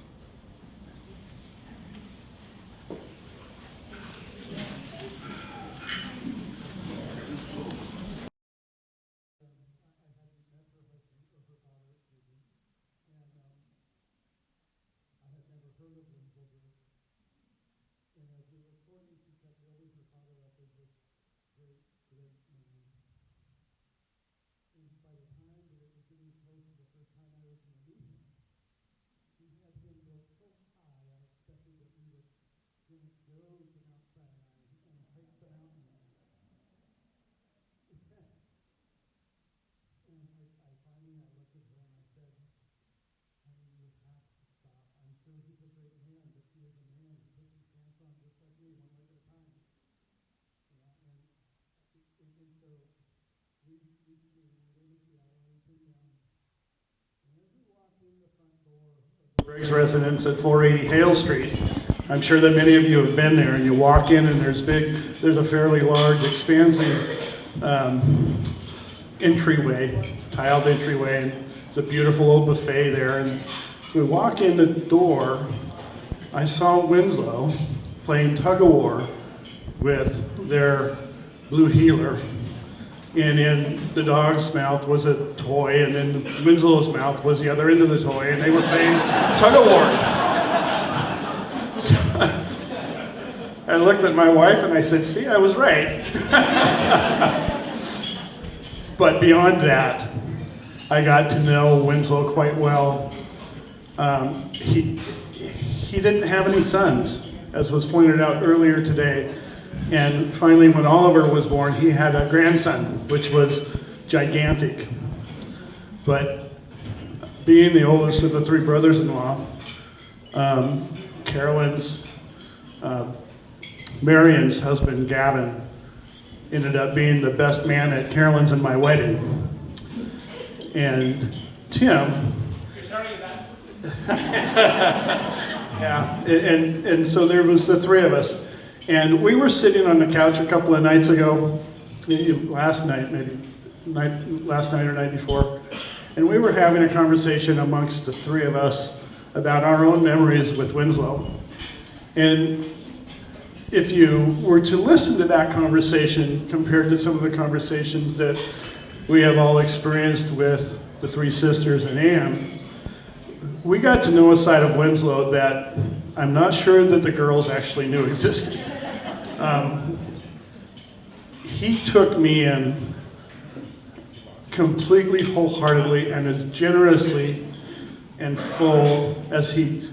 [SPEAKER 7] Briggs residence at 480 Hale Street. I'm sure that many of you have been there, and you walk in and there's a fairly large, expansive entryway, tiled entryway, and it's a beautiful old buffet there. And we walk in the door, I saw Winslow playing tug of war with their blue heeler. And in the dog's mouth was a toy, and in Winslow's mouth was the other end of the toy, and they were playing tug of war. So I looked at my wife and I said, see, I was right. But beyond that, I got to know Winslow quite well. He didn't have any sons, as was pointed out earlier today. And finally, when Oliver was born, he had a grandson, which was gigantic. But being the oldest of the three brothers-in-law, Marion's husband, Gavin, ended up being the best man at Carolyn's and my wedding. And Tim...
[SPEAKER 6] You're sorry about
[SPEAKER 7] Yeah, and so there was the three of us. And we were sitting on the couch a couple of nights ago, last night or night before, and we were having a conversation amongst the three of us about our own memories with Winslow. And if you were to listen to that conversation compared to some of the conversations that we have all experienced with the three sisters and Anne, we got to know a side of Winslow that I'm not sure that the girls actually knew existed. He took me in completely, wholeheartedly, and as generously and full as he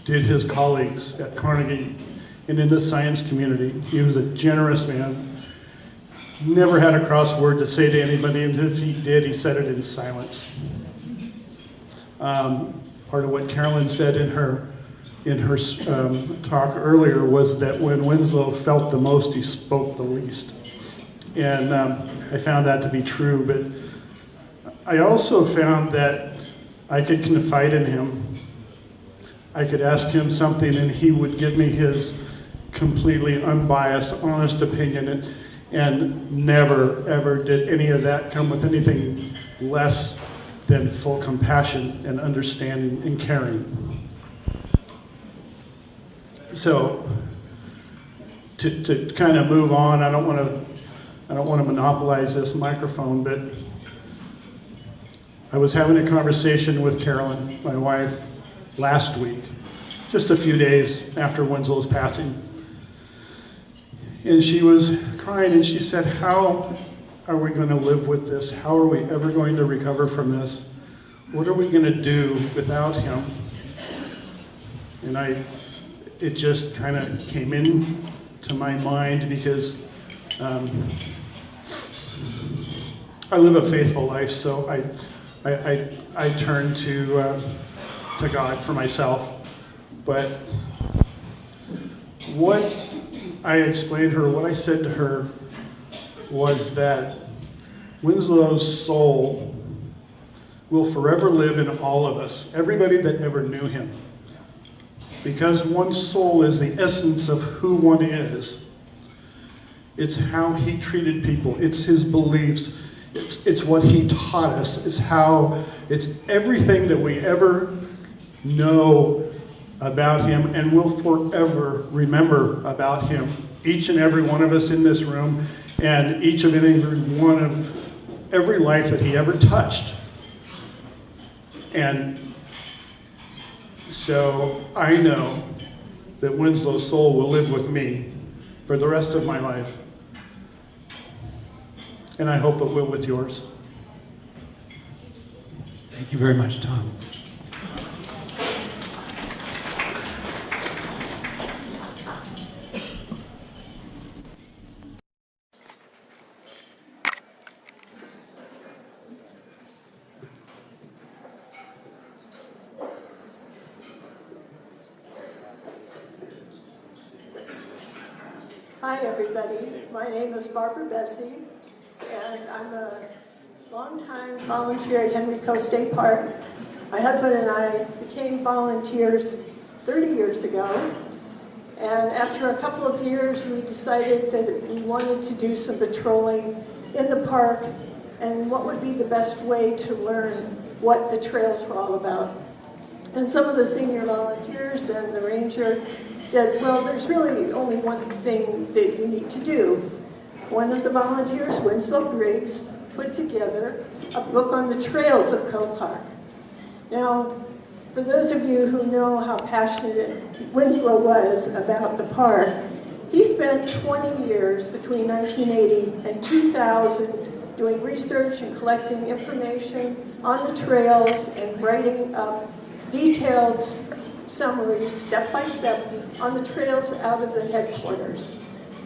[SPEAKER 7] did his colleagues at Carnegie and in the science community. He was a generous man. Never had a cross word to say to anybody, and if he did, he said it in silence. Part of what Carolyn said in her talk earlier was that when Winslow felt the most, he spoke the least. And I found that to be true, but I also found that I could confide in him. I could ask him something and he would give me his completely unbiased, honest opinion, and never, ever did any of that come with anything less than full compassion and understanding and caring. So, to kind of move on, I don't want to monopolize this microphone, but I was having a conversation with Carolyn, my wife, last week, just a few days after Winslow's passing. And she was crying and she said, how are we going to live with this? How are we ever going to recover from this? What are we going to do without him? And it just kind of came in to my mind because I live a faithful life, so I turn to God for myself. But what I explained to her, what I said to her, was that Winslow's soul will forever live in all of us, everybody that ever knew him. Because one's soul is the essence of who one is. It's how he treated people, it's his beliefs, it's what he taught us, it's everything that we ever know about him and will forever remember about him. Each and every one of us in this room, and each and every one of every life that he ever touched. And so I know that Winslow's soul will live with me for the rest of my life. And I hope it will with yours.
[SPEAKER 6] Thank you very much, Tom.
[SPEAKER 10] Hi, everybody. My name is Barbara Bessie, and I'm a longtime volunteer at Henrico State Park. My husband and I became volunteers 30 years ago, and after a couple of years, we decided that we wanted to do some patrolling in the park and what would be the best way to learn what the trails were all about. And some of the senior volunteers and the ranger said, well, there's really only one thing that you need to do. One of the volunteers, Winslow Briggs, put together a book on the trails of Cove Park. Now, for those of you who know how passionate Winslow was about the park, he spent 20 years between 1980 and 2000 doing research and collecting information on the trails and writing up detailed summaries, step by step, on the trails out of the headquarters.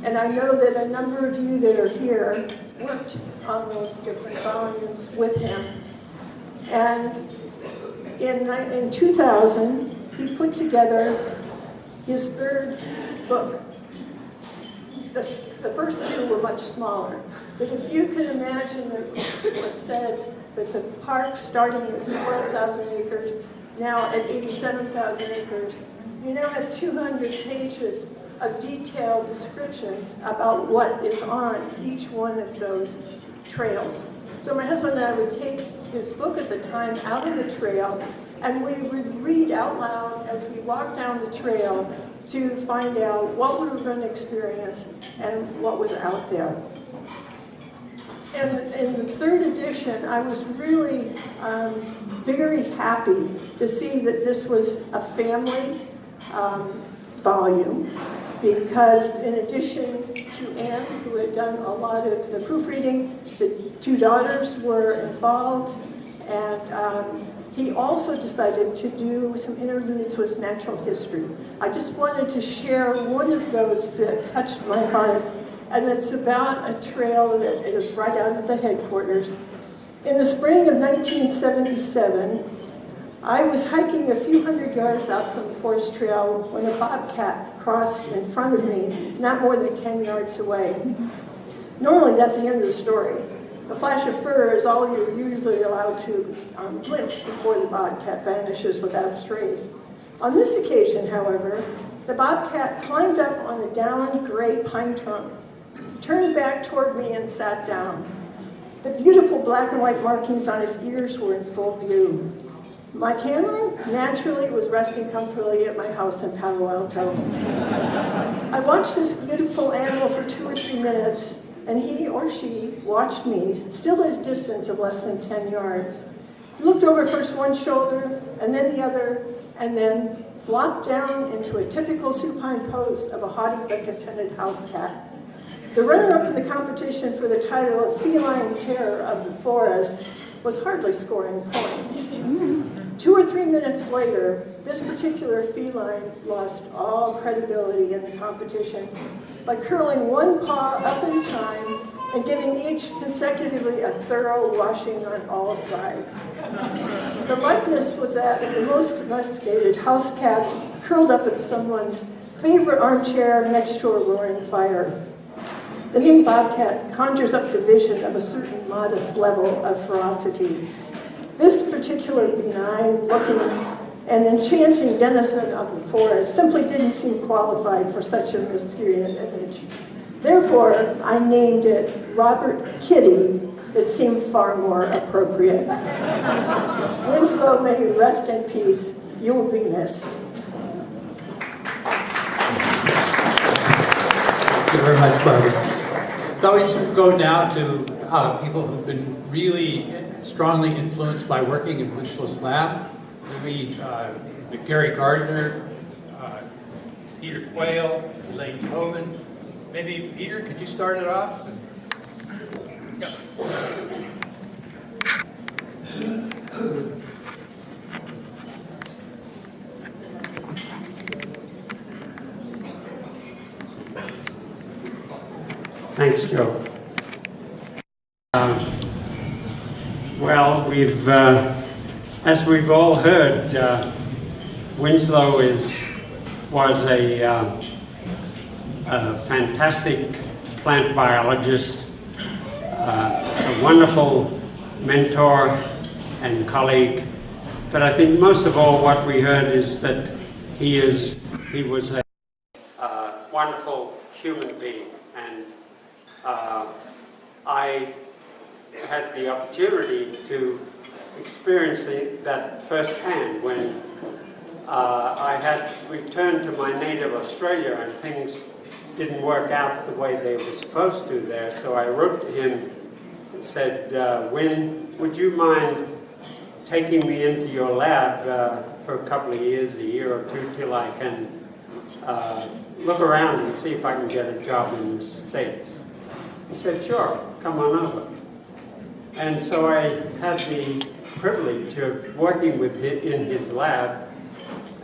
[SPEAKER 10] And I know that a number of you that are here worked on those different volumes with him. And in 2000, he put together his third book. The first two were much smaller. But if you can imagine it was said that the park starting at 12,000 acres, now at 87,000 acres, you now have 200 pages of detailed descriptions about what is on each one of those trails. So my husband and I would take his book at the time out of the trail, and we would read out loud as we walked down the trail to find out what we were going to experience and what was out there. And in the third edition, I was really very happy to see that this was a family volume, because in addition to Anne, who had done a lot of the proofreading, the two daughters were involved, and he also decided to do some interludes with natural history. I just wanted to share one of those that touched my heart, and it's about a trail that is right out of the headquarters. In the spring of 1977, I was hiking a few hundred yards out from the forest trail when a bobcat crossed in front of me, not more than 10 yards away. Normally, that's the end of the story. A flash of fur is all you're usually allowed to glimpse before the bobcat vanishes without a trace. On this occasion, however, the bobcat climbed up on a down gray pine trunk, turned back toward me and sat down. The beautiful black and white markings on his ears were in full view. My camera, naturally, was resting comfortably at my house in Palo Alto. I watched this beautiful animal for 2 or 3 minutes, and he or she watched me, still at a distance of less than 10 yards. He looked over first one shoulder, and then the other, and then flopped down into a typical supine pose of a haughty but contented house cat. The runner-up in the competition for the title of Feline Terror of the Forest was hardly scoring points. 2 or 3 minutes later, this particular feline lost all credibility in the competition by curling one paw up at a time and giving each consecutively a thorough washing on all sides. The likeness was that of the most domesticated house cats curled up in someone's favorite armchair next to a roaring fire. The name Bobcat conjures up the vision of a certain modest level of ferocity. This particular benign-looking and enchanting denizen of the forest simply didn't seem qualified for such a miscreant image. Therefore, I named it Robert Kitty. It seemed far more appropriate. Winslow, may you rest in peace. You will be missed.
[SPEAKER 11] Thank you very much, Barbara. So we go now to people who've been really strongly influenced by working in Winslow's lab. Maybe Gary Gardner, Peter Quayle, Elaine Tobin. Maybe Peter, could you start it off? Yeah.
[SPEAKER 12] Thanks, Joe. Well, as we've all heard, Winslow was a fantastic plant biologist, a wonderful mentor and colleague. But I think most of all, what we heard is that he was a wonderful human being, and I had the opportunity to experience that firsthand when I had returned to my native Australia and things didn't work out the way they were supposed to there. So I wrote to him and said, Win, would you mind taking me into your lab for a couple of years, a year or two, till I can look around and see if I can get a job in the States? He said, sure, come on over. And so I had the privilege of working with him in his lab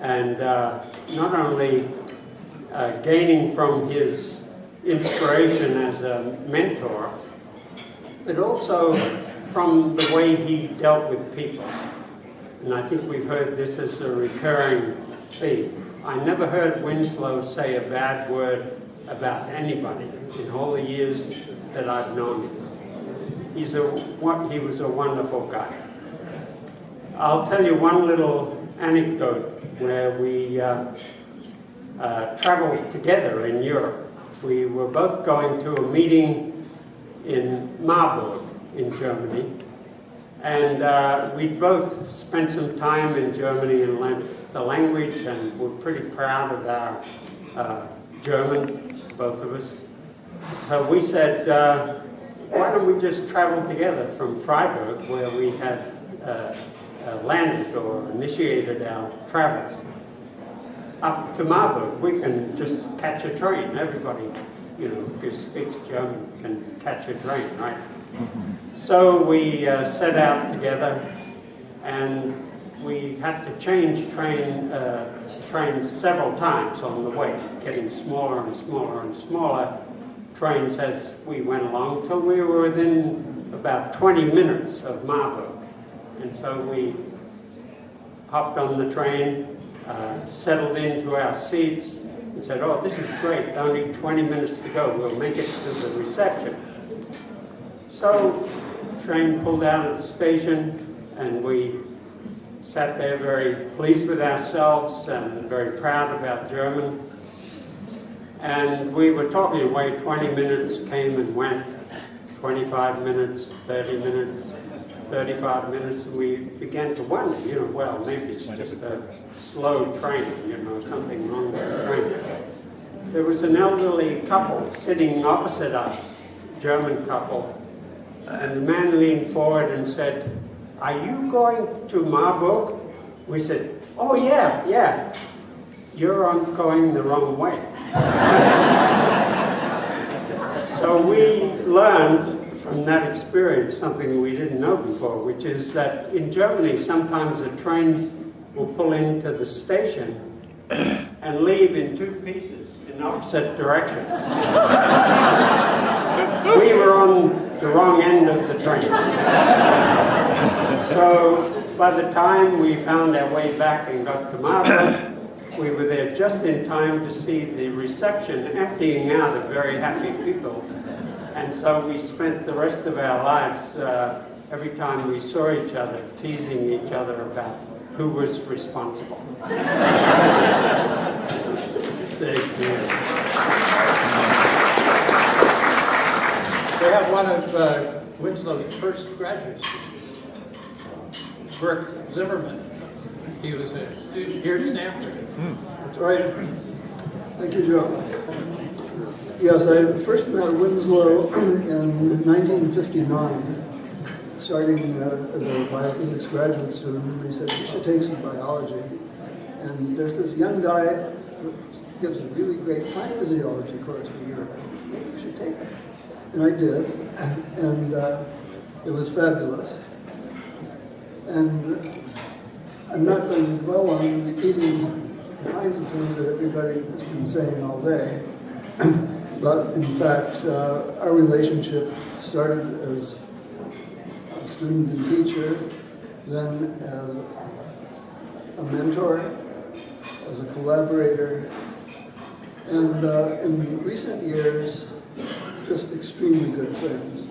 [SPEAKER 12] and not only gaining from his inspiration as a mentor, but also from the way he dealt with people. And I think we've heard this as a recurring theme. I never heard Winslow say a bad word about anybody in all the years that I've known him. He was a wonderful guy. I'll tell you one little anecdote where we traveled together in Europe. We were both going to a meeting in Marburg in Germany, and we both spent some time in Germany and learned the language, and we're pretty proud of our German, both of us. So we said, why don't we just travel together from Freiburg, where we had landed or initiated our travels, up to Marburg. We can just catch a train. Everybody, who speaks German can catch a train, right? So we set out together, and we had to change trains several times on the way, getting smaller and smaller and smaller trains as we went along, till we were within about 20 minutes of Marburg. And so we hopped on the train, settled into our seats, and said, oh, this is great, only 20 minutes to go, we'll make it to the reception. So the train pulled out at the station, and we sat there very pleased with ourselves and very proud of our German. And we were talking away, 20 minutes came and went, 25 minutes, 30 minutes, 35 minutes, and we began to wonder, well, maybe it's just a slow train, something wrong with the train. There was an elderly couple sitting opposite us, German couple, and the man leaned forward and said, are you going to Marburg? We said, oh yeah, you're going the wrong way. So we learned from that experience something we didn't know before, which is that in Germany, sometimes a train will pull into the station and leave in two pieces in opposite directions. We were on the wrong end of the train. So by the time we found our way back and got to Marburg, we were there just in time to see the reception emptying out of very happy people. And so we spent the rest of our lives, every time we saw each other, teasing each other about who was responsible.
[SPEAKER 11] We have one of Winslow's first graduates, Burke Zimmerman. He was a student here at Stanford.
[SPEAKER 13] That's right. Thank you, Joe. Yes, I first met Winslow in 1959, starting as a biophysics graduate student, and they said, you should take some biology. And there's this young guy who gives a really great plant physiology course a year. Maybe you should take it. And I did, and it was fabulous. And I'm not going to dwell on repeating the kinds of things that everybody has been saying all day. But in fact, our relationship started as a student and teacher, then as a mentor, as a collaborator, and in recent years, just extremely good friends.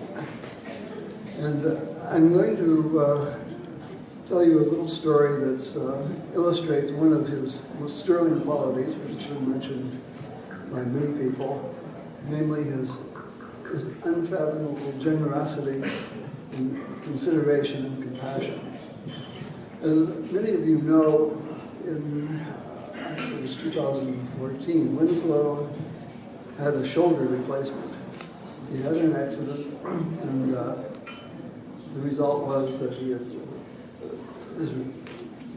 [SPEAKER 13] And I'm going to tell you a little story that illustrates one of his most sterling qualities, which has been mentioned by many people, namely his unfathomable generosity and consideration and compassion. As many of you know, it was 2014, Winslow had a shoulder replacement. He had an accident, and the result was that his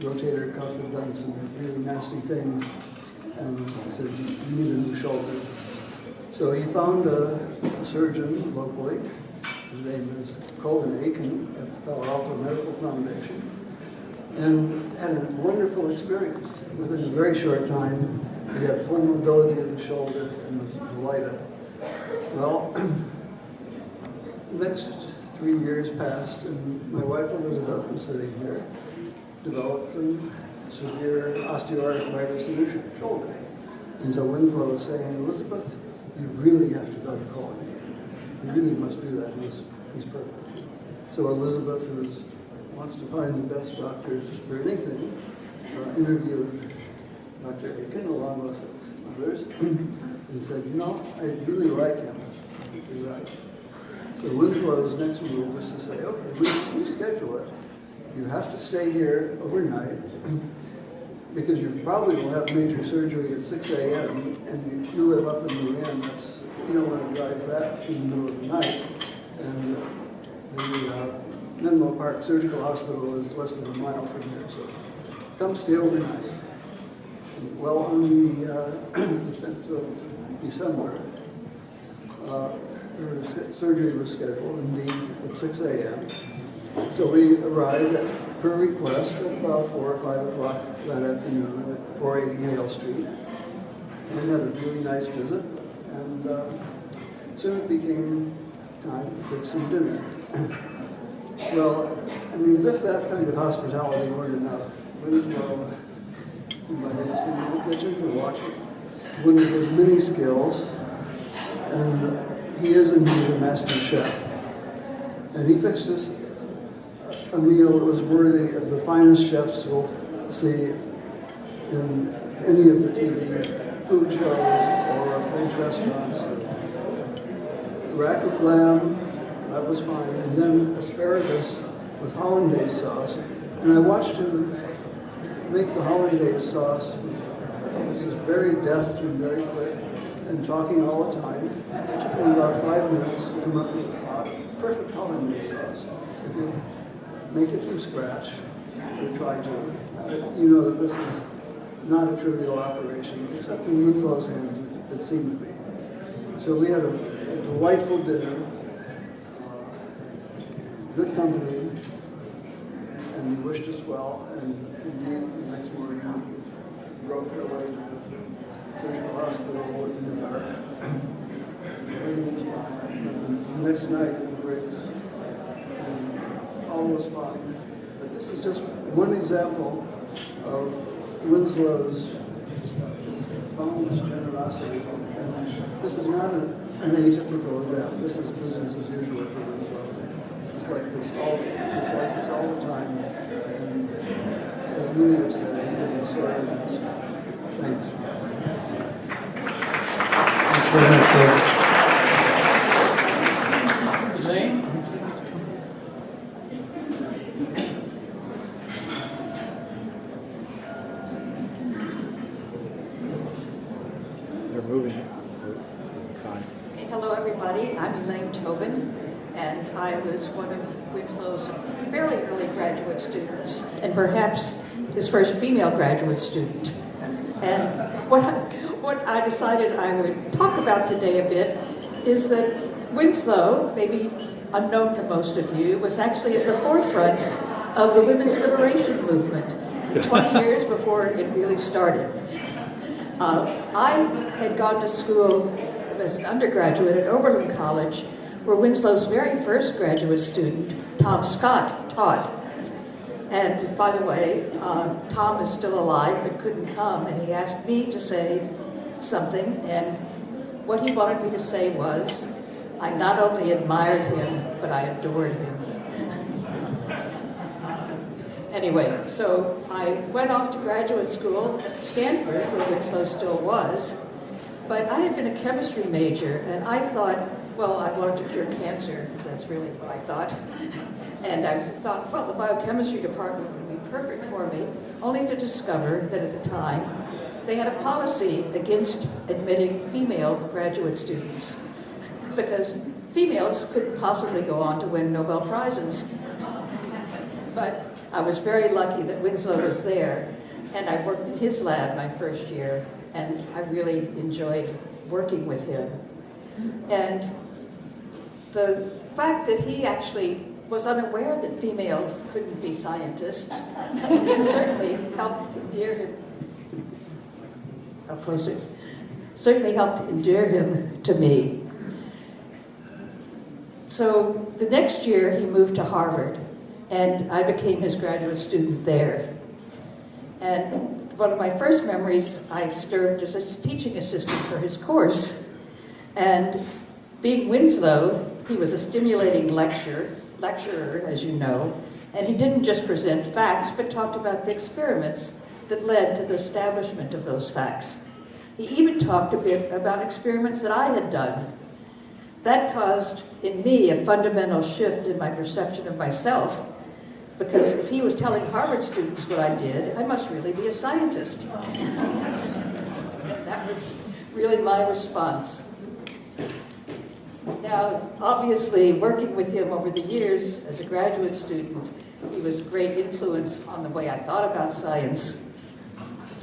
[SPEAKER 13] rotator cuff had done some really nasty things, and he said, you need a new shoulder. So he found a surgeon locally. His name is Colin Aiken at the Palo Alto Medical Foundation, and had a wonderful experience. Within a very short time, he had full mobility of the shoulder and was delighted. Well, the next 3 years passed, and my wife Elizabeth was sitting here, developing severe osteoarthritis in her shoulder. And so Winslow was saying, Elizabeth, you really have to go to Colin. You really must do that. He's perfect. So Elizabeth, who wants to find the best doctors for anything, interviewed Dr. Aiken along with some others, and said, you know, I really like him. You're right. So Winslow's next move was to say, okay, we schedule it. You have to stay here overnight because you probably will have major surgery at 6 a.m. and you live up in the end. You don't want to drive that in the middle of the night. And the Menlo Park Surgical Hospital is less than a mile from here, so come stay overnight. Well, on the 5th of December, the surgery was scheduled, indeed, at 6 a.m. So we arrived, per request, at about 4 or 5 o'clock that afternoon at 480 Hale Street, and had a really nice visit. And soon it became time to fix some dinner. Well, I mean, as if that kind of hospitality weren't enough, Winslow invited us into the kitchen to watch one of his many skills, and he is indeed a master chef. And he fixed us a meal that was worthy of the finest chefs you'll see in any of the TV food shows or French restaurants. Rack of lamb, that was fine, and then asparagus with hollandaise sauce. And I watched him make the hollandaise sauce. He was very deft and very quick and talking all the time. It took me about 5 minutes to come up with perfect hollandaise sauce. If you make it from scratch, or try to, you know that this is not a trivial operation, except in Winslow's hands, it seemed to be. So we had a delightful dinner. good company, and he wished us well, and indeed, the next morning, we drove her away to Surgical Hospital in the dark. The next night in Briggs, and all was fine. But this is just one example of Winslow's boundless generosity. And this is not an atypical event. This is business as usual for Winslow. It's like this all the time. And as many have said, he did the sort of this. Thanks. Thanks very much, George.
[SPEAKER 11] Elaine?
[SPEAKER 14] They're moving it.
[SPEAKER 15] Hello, everybody. I'm Elaine Tobin, and I was one of Winslow's fairly early graduate students, and perhaps his first female graduate student. And what I decided I would talk about today a bit is that Winslow, maybe unknown to most of you, was actually at the forefront of the women's liberation movement 20 years before it really started. I had gone to school as an undergraduate at Oberlin College, where Winslow's very first graduate student, Tom Scott, taught. And by the way, Tom is still alive but couldn't come, and he asked me to say something, and what he wanted me to say was, I not only admired him, but I adored him. Anyway, so I went off to graduate school at Stanford, where Winslow still was, but I had been a chemistry major, and I thought, well, I wanted to cure cancer. That's really what I thought. And I thought, well, the biochemistry department would be perfect for me, only to discover that at the time, they had a policy against admitting female graduate students, because females couldn't possibly go on to win Nobel Prizes. But I was very lucky that Winslow was there, and I worked in his lab my first year, and I really enjoyed working with him. And the fact that he actually was unaware that females couldn't be scientists certainly helped endear him. Up closer. Certainly helped endear him to me. So the next year he moved to Harvard, and I became his graduate student there. And one of my first memories, I served as a teaching assistant for his course. And being Winslow, he was a stimulating lecturer, as you know, and he didn't just present facts, but talked about the experiments that led to the establishment of those facts. He even talked a bit about experiments that I had done. That caused in me a fundamental shift in my perception of myself, because if he was telling Harvard students what I did, I must really be a scientist. That was really my response. Now, obviously, working with him over the years as a graduate student, he was a great influence on the way I thought about science,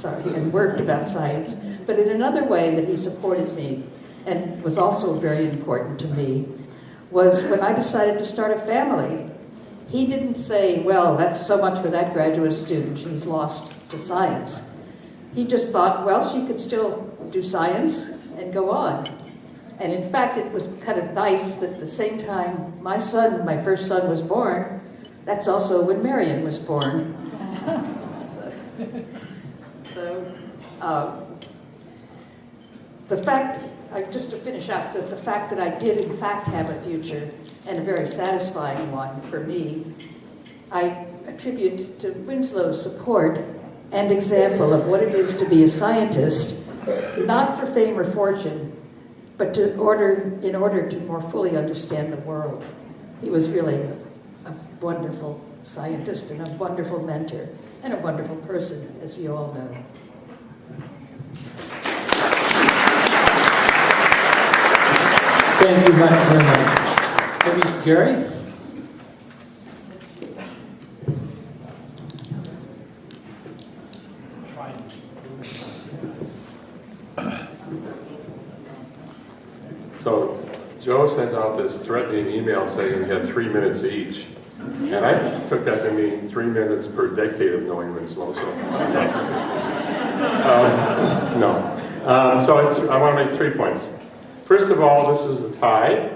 [SPEAKER 15] and worked about science. But in another way that he supported me, and was also very important to me, was when I decided to start a family. He didn't say, well, that's so much for that graduate student, she's lost to science. He just thought, well, she could still do science and go on. And in fact, it was kind of nice that at the same time my first son was born, that's also when Marion was born. The fact, just to finish up, the fact that I did in fact have a future, and a very satisfying one for me, I attribute to Winslow's support and example of what it is to be a scientist, not for fame or fortune, but in order to more fully understand the world. He was really a wonderful scientist and a wonderful mentor and a wonderful person, as you all know.
[SPEAKER 11] Thank you very much. Maybe Gary?
[SPEAKER 16] So Joe sent out this threatening email saying we had 3 minutes each. And I took that to mean 3 minutes per decade of knowing Winslow. So, no. So I want to make 3 points. First of all, this is the tie.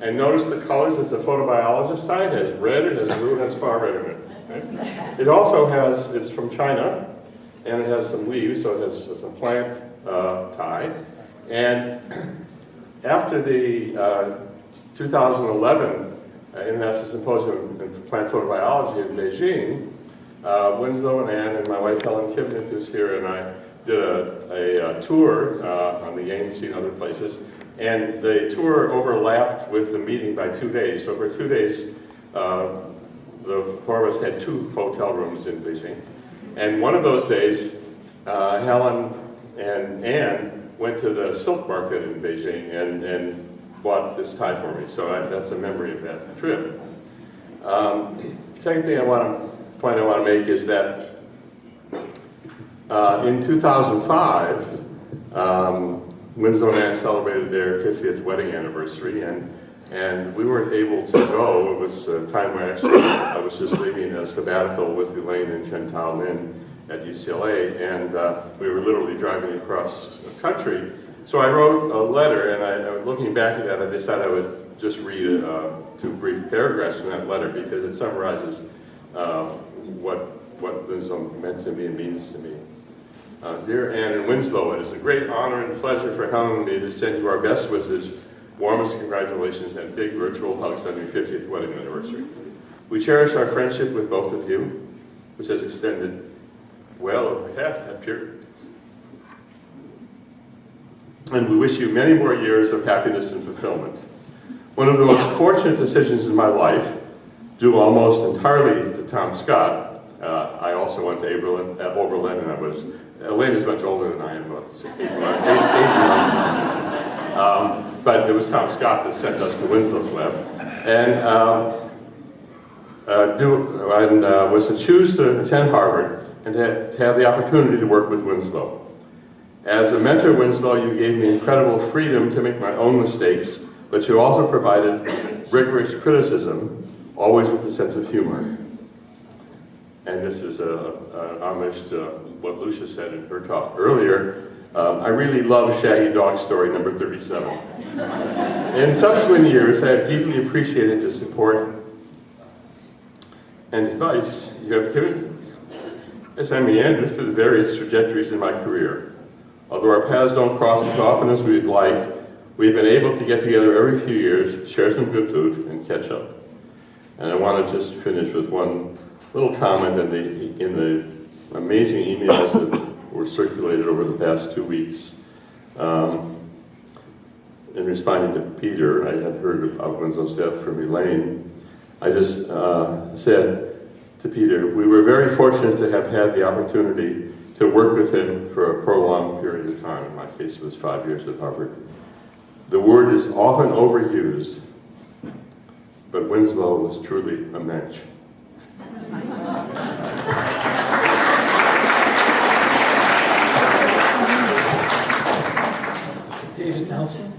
[SPEAKER 16] And notice the colors. It's a photobiologist tie. It has red, it has blue, it has far red in it. Right? It also has, it's from China, and it has some leaves, so it has some plant tie. And after the 2011 International Symposium in Plant Photobiology in Beijing, Winslow and Ann and my wife Helen Kivnick, who's here, and I did a tour on the Yangtze and other places. And the tour overlapped with the meeting by 2 days. So for 2 days, the four of us had 2 hotel rooms in Beijing. And one of those days, Helen and Ann went to the silk market in Beijing and bought this tie for me. So that's a memory of that trip. Second thing I want to make is that in 2005, Winslow and Ann celebrated their 50th wedding anniversary, and we weren't able to go. It was a time where actually I was just leaving a sabbatical with Elaine and Chantal Lin at UCLA, and we were literally driving across the country. So I wrote a letter, and looking back at that, I decided I would just read 2 brief paragraphs from that letter because it summarizes what Winslow meant to me and means to me. Dear Ann and Winslow, it is a great honor and pleasure for Helen and me to send you our best wishes, warmest congratulations, and big virtual hugs on your 50th wedding anniversary. We cherish our friendship with both of you, which has extended well over half that period. And we wish you many more years of happiness and fulfillment. One of the most fortunate decisions in my life, due almost entirely to Tom Scott, I also went to Oberlin, and Elaine is much older than I am, about 18 months. But it was Tom Scott that sent us to Winslow's lab. And was to choose to attend Harvard and to have the opportunity to work with Winslow. As a mentor, Winslow, you gave me incredible freedom to make my own mistakes, but you also provided rigorous criticism, always with a sense of humor. And this is an homage to what Lucia said in her talk earlier. I really love Shaggy Dog Story number 37. In subsequent years, I have deeply appreciated the support and advice you have given as I meander through the various trajectories in my career. Although our paths don't cross as often as we'd like, we've been able to get together every few years, share some good food, and catch up. And I want to just finish with one little comment in the amazing emails that were circulated over the past 2 weeks. In responding to Peter, I had heard about Winslow's death from Elaine. I just said to Peter, we were very fortunate to have had the opportunity to work with him for a prolonged period of time. In my case, it was 5 years at Harvard. The word is often overused, but Winslow was truly a mensch.
[SPEAKER 6] David Nelson.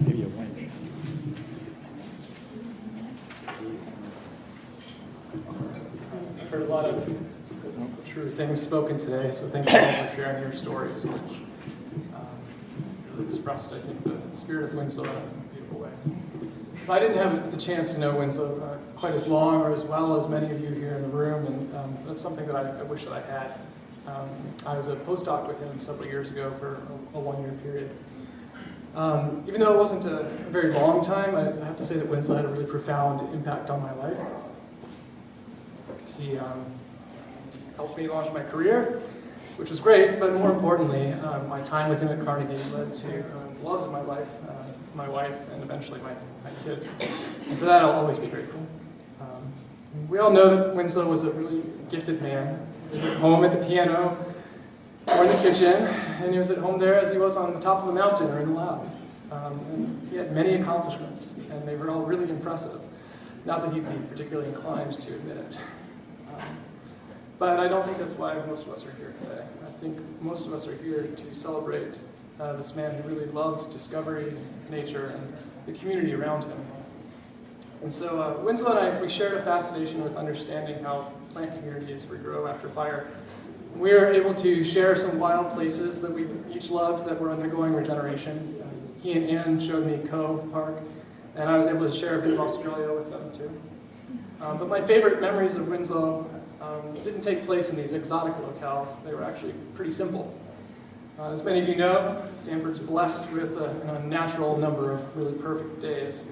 [SPEAKER 14] Maybe a winch.
[SPEAKER 17] I've heard a lot of true things spoken today, so thank you all for sharing your stories, which really expressed, I think, the spirit of Winslow in a beautiful way. So I didn't have the chance to know Winslow quite as long or as well as many of you here in the room, and that's something that I wish that I had. I was a postdoc with him several years ago for a 1-year period. Even though it wasn't a very long time, I have to say that Winslow had a really profound impact on my life. He helped me launch my career, which was great, but more importantly, my time with him at Carnegie led to the loves of my life, my wife, and eventually my kids. And for that, I'll always be grateful. We all know that Winslow was a really gifted man. He was at home at the piano, or in the kitchen, and he was at home there as he was on the top of the mountain or in the lab. And he had many accomplishments, and they were all really impressive. Not that he'd be particularly inclined to admit it. But I don't think that's why most of us are here today. I think most of us are here to celebrate this man who really loved discovery, nature, and the community around him. And so Winslow and I, we shared a fascination with understanding how plant communities regrow after fire. We were able to share some wild places that we each loved that were undergoing regeneration. He and Ann showed me Cove Park, and I was able to share a bit of Australia with them too. But my favorite memories of Winslow didn't take place in these exotic locales. They were actually pretty simple. As many of you know, Stanford's blessed with a natural number of really perfect days.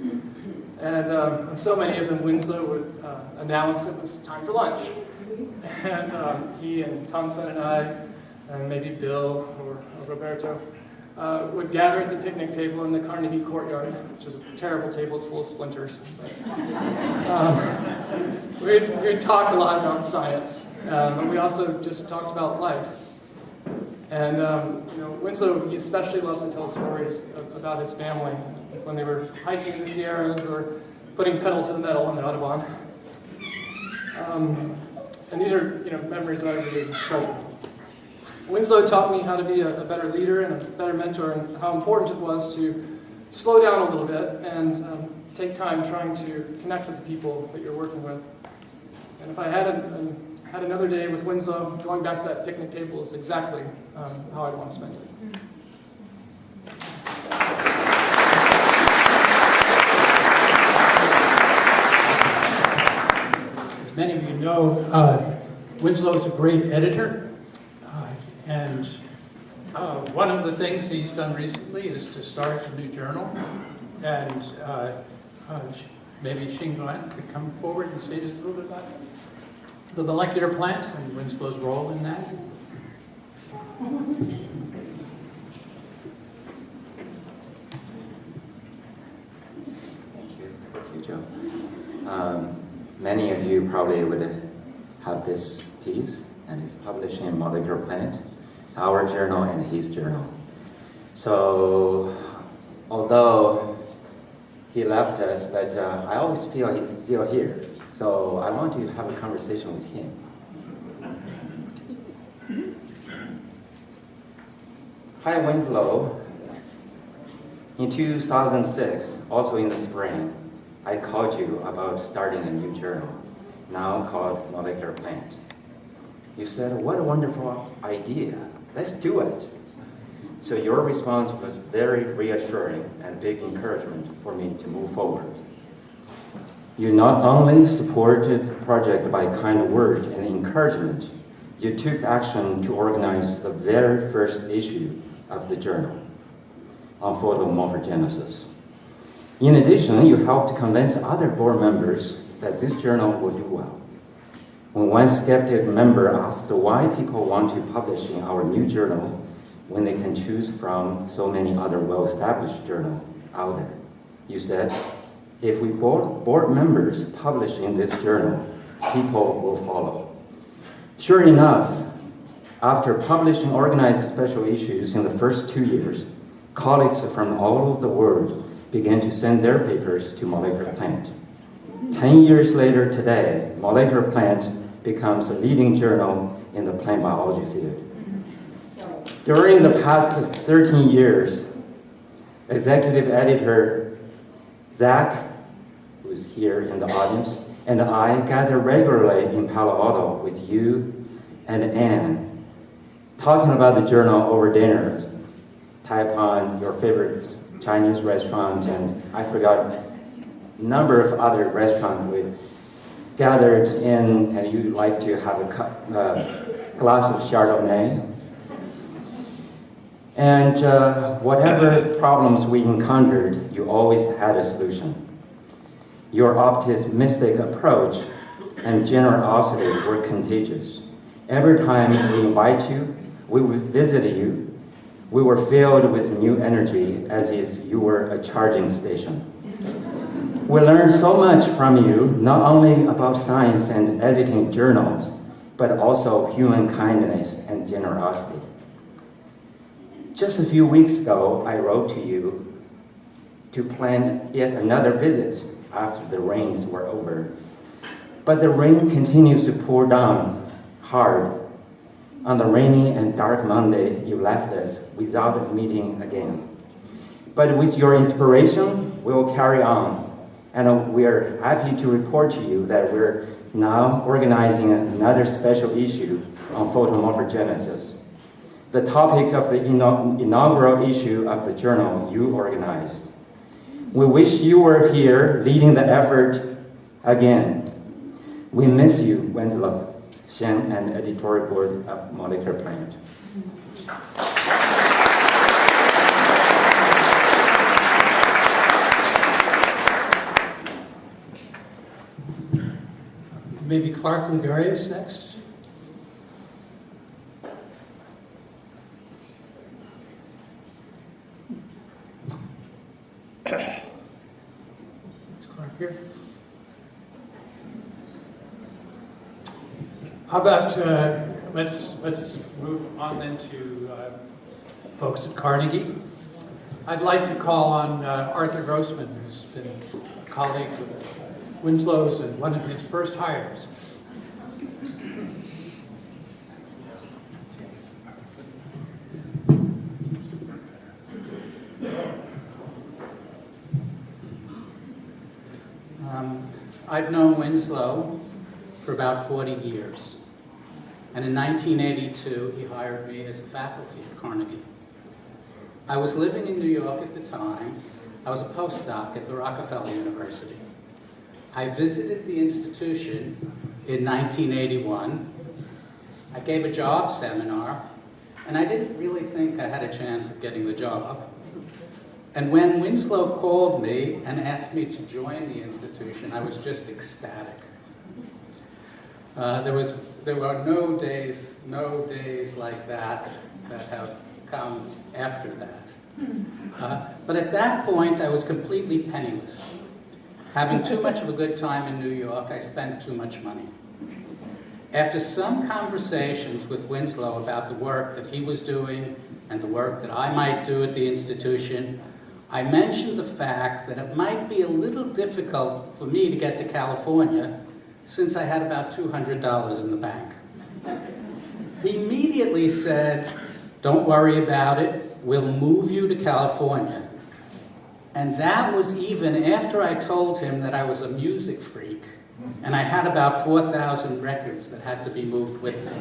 [SPEAKER 17] And so many of them, Winslow would announce it was time for lunch. And he and Tonson and I, and maybe Bill or Roberto, would gather at the picnic table in the Carnegie courtyard, which is a terrible table, it's full of splinters. We'd talk a lot about science, but we also just talked about life. And Winslow, he especially loved to tell stories about his family when they were hiking in the Sierras or putting pedal to the metal on the Audubon. And these are memories that I really treasure. Winslow taught me how to be a better leader and a better mentor, and how important it was to slow down a little bit and take time trying to connect with the people that you're working with. And if I had another day with Winslow, going back to that picnic table is exactly how I'd want to spend it.
[SPEAKER 11] As many of you know, Winslow is a great editor. And one of the things he's done recently is to start a new journal. And maybe Xing Guan could come forward and say just a little bit about the molecular plant and Winslow's role in that.
[SPEAKER 18] Thank you, Joe. Many of you probably would have this piece, and it's published in Molecular Plant, our journal and his journal. So, although he left us, but I always feel he's still here. So I want to have a conversation with him. Hi, Winslow. In 2006, also in the spring, I called you about starting a new journal, now called Molecular Plant. You said, what a wonderful idea. Let's do it. So your response was very reassuring and big encouragement for me to move forward. You not only supported the project by kind word and encouragement, you took action to organize the very first issue of the journal on photomorphogenesis. In addition, you helped convince other board members that this journal would do well. When one skeptic member asked why people want to publish in our new journal when they can choose from so many other well-established journals out there, you said, if we board members publish in this journal, people will follow. Sure enough, after publishing organized special issues in the first 2 years, colleagues from all over the world began to send their papers to Molecular Plant. 10 years later today, Molecular Plant becomes a leading journal in the plant biology field. During the past 13 years, executive editor Zach, who's here in the audience, and I gather regularly in Palo Alto with you and Anne, talking about the journal over dinner. Type on your favorite Chinese restaurant, and I forgot a number of other restaurants we gathered in, and you like to have a glass of Chardonnay. And whatever problems we encountered, you always had a solution. Your optimistic approach and generosity were contagious. Every time we invite you, we would visit you, we were filled with new energy as if you were a charging station. We learned so much from you, not only about science and editing journals, but also human kindness and generosity. Just a few weeks ago, I wrote to you to plan yet another visit after the rains were over. But the rain continues to pour down hard. On the rainy and dark Monday, you left us without meeting again. But with your inspiration, we will carry on. And we are happy to report to you that we're now organizing another special issue on photomorphogenesis, the topic of the inaugural issue of the journal you organized. We wish you were here leading the effort again. We miss you, Winslow, Shen, and editorial board of Molecular Plant.
[SPEAKER 11] Maybe Clark and Darius next. Is Clark here? How about let's move on then to folks at Carnegie. I'd like to call on Arthur Grossman, who's been a colleague with Winslow's and one of his first hires.
[SPEAKER 19] I've known Winslow for about 40 years. And in 1982, he hired me as a faculty at Carnegie. I was living in New York at the time. I was a postdoc at the Rockefeller University. I visited the institution in 1981. I gave a job seminar, and I didn't really think I had a chance of getting the job. And when Winslow called me and asked me to join the institution, I was just ecstatic. There were no days like that have come after that. But at that point, I was completely penniless. Having too much of a good time in New York, I spent too much money. After some conversations with Winslow about the work that he was doing and the work that I might do at the institution, I mentioned the fact that it might be a little difficult for me to get to California since I had about $200 in the bank. He immediately said, "Don't worry about it, we'll move you to California." And that was even after I told him that I was a music freak and I had about 4,000 records that had to be moved with me.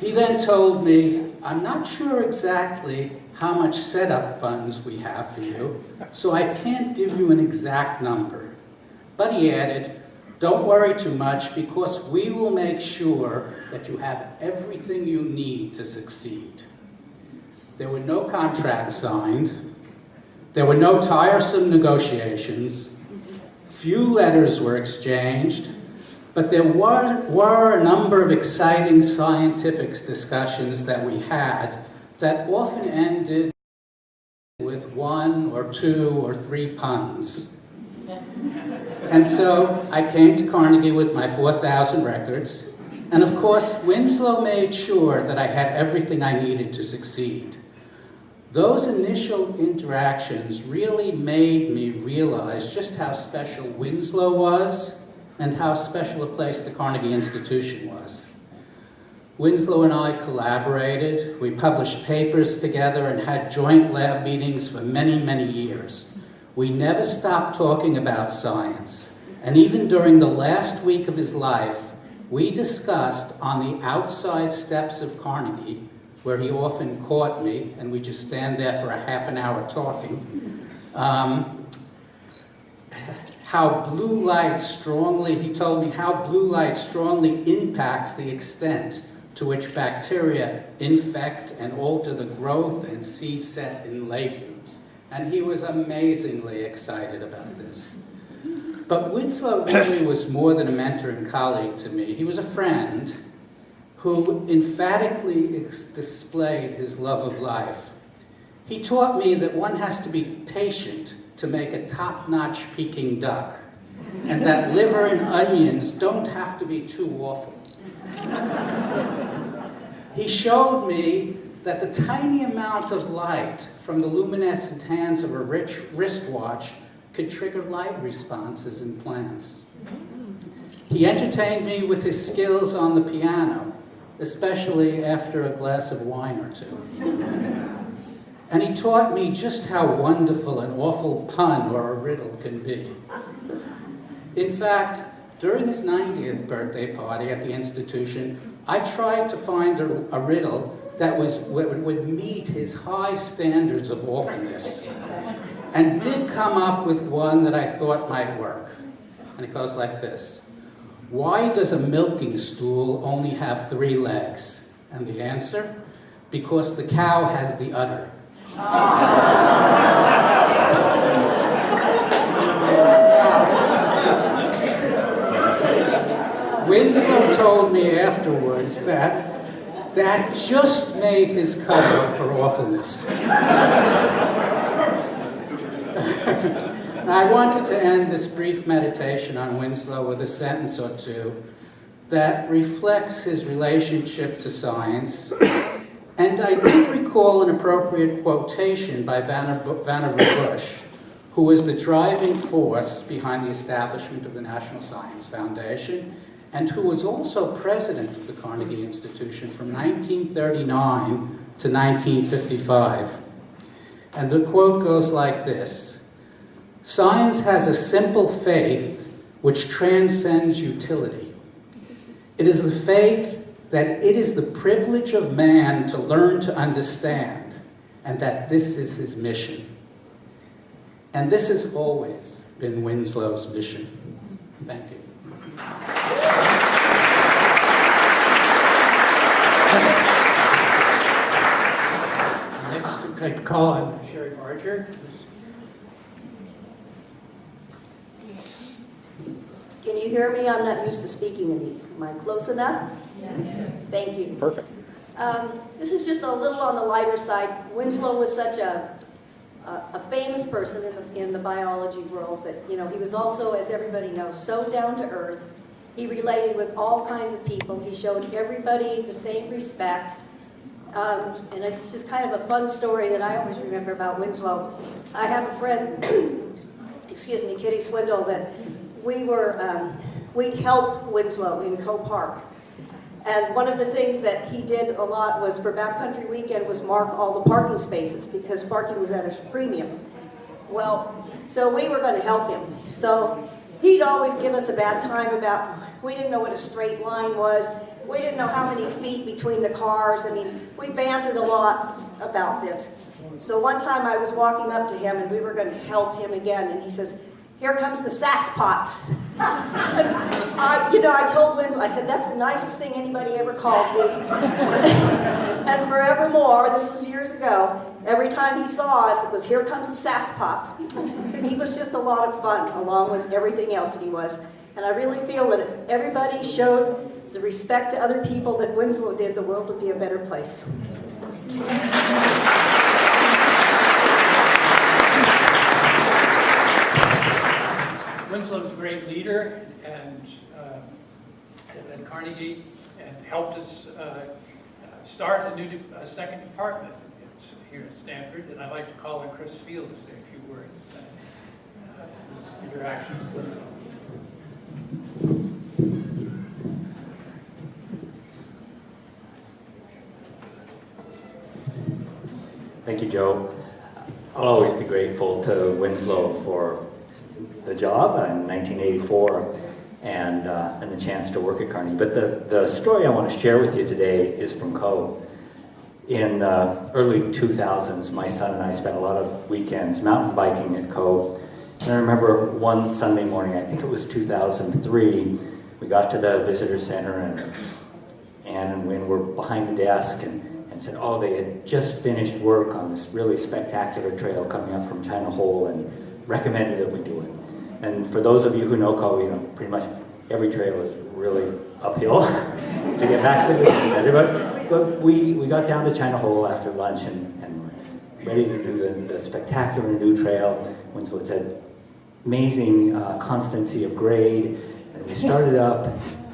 [SPEAKER 19] He then told me, "I'm not sure exactly how much setup funds we have for you, so I can't give you an exact number." But he added, "Don't worry too much because we will make sure that you have everything you need to succeed." There were no contracts signed. There were no tiresome negotiations. Few letters were exchanged. But there were a number of exciting scientific discussions that we had that often ended with 1 or 2 or 3 puns. And so I came to Carnegie with my 4,000 records. And of course, Winslow made sure that I had everything I needed to succeed. Those initial interactions really made me realize just how special Winslow was and how special a place the Carnegie Institution was. Winslow and I collaborated. We published papers together and had joint lab meetings for many, many years. We never stopped talking about science. And even during the last week of his life, we discussed on the outside steps of Carnegie, where he often caught me, and we just stand there for a half an hour talking, how blue light strongly, he told me how blue light strongly impacts the extent to which bacteria infect and alter the growth and seed set in legumes. And he was amazingly excited about this. But Winslow really was more than a mentor and colleague to me. He was a friend who emphatically displayed his love of life. He taught me that one has to be patient to make a top-notch Peking duck, and that liver and onions don't have to be too awful. He showed me that the tiny amount of light from the luminescent hands of a wristwatch could trigger light responses in plants. He entertained me with his skills on the piano, especially after a glass of wine or two. And he taught me just how wonderful an awful pun or a riddle can be. In fact, during his 90th birthday party at the institution, I tried to find a riddle that would meet his high standards of awfulness, and did come up with one that I thought might work. And it goes like this. Why does a milking stool only have 3 legs? And the answer? Because the cow has the udder. Winslow told me afterwards that just made his cutoff for awfulness. I wanted to end this brief meditation on Winslow with a sentence or two that reflects his relationship to science, and I did recall an appropriate quotation by Vannevar Bush, who was the driving force behind the establishment of the National Science Foundation, and who was also president of the Carnegie Institution from 1939 to 1955. And the quote goes like this. Science has a simple faith which transcends utility. It is the faith that it is the privilege of man to learn to understand, and that this is his mission. And this has always been Winslow's mission. Thank you.
[SPEAKER 11] Next, I'd like to call on Sherry Barger.
[SPEAKER 20] Can you hear me? I'm not used to speaking in these. Am I close enough? Yes. Thank you.
[SPEAKER 14] Perfect.
[SPEAKER 20] This is just a little on the lighter side. Winslow was such a famous person in the biology world, but he was also, as everybody knows, so down to earth. He related with all kinds of people. He showed everybody the same respect. And it's just kind of a fun story that I always remember about Winslow. I have a friend, excuse me, Kitty Swindle, that we'd help Winslow in Coe Park. And one of the things that he did a lot was for Backcountry Weekend was mark all the parking spaces because parking was at a premium. Well, so we were going to help him. So he'd always give us a bad time about, we didn't know what a straight line was. We didn't know how many feet between the cars. I mean, we bantered a lot about this. So one time I was walking up to him and we were going to help him again, and he says, "Here comes the sass pots." I told Winslow, I said, "That's the nicest thing anybody ever called me." And forevermore, this was years ago, every time he saw us, it was, "Here comes the sass pots." He was just a lot of fun, along with everything else that he was. And I really feel that if everybody showed the respect to other people that Winslow did, the world would be a better place.
[SPEAKER 11] Winslow's a great leader and at Carnegie, and helped us start a second department here at Stanford. And I'd like to call on Chris Field to say a few words about his interactions with them.
[SPEAKER 21] Thank you, Joe. I'll always be grateful to Winslow for the job in 1984 and the chance to work at Carnegie. But the story I want to share with you today is from Coe. In the early 2000s, my son and I spent a lot of weekends mountain biking at Coe. And I remember one Sunday morning, I think it was 2003, we got to the visitor center and Ann and Wynn were behind the desk and said, oh, they had just finished work on this really spectacular trail coming up from China Hole and recommended that we do it. And for those of you who know Coe, pretty much every trail is really uphill to get back to the visitor center. But we got down to China Hole after lunch and ready to do the spectacular new trail. Winslow said, amazing constancy of grade. And we started up,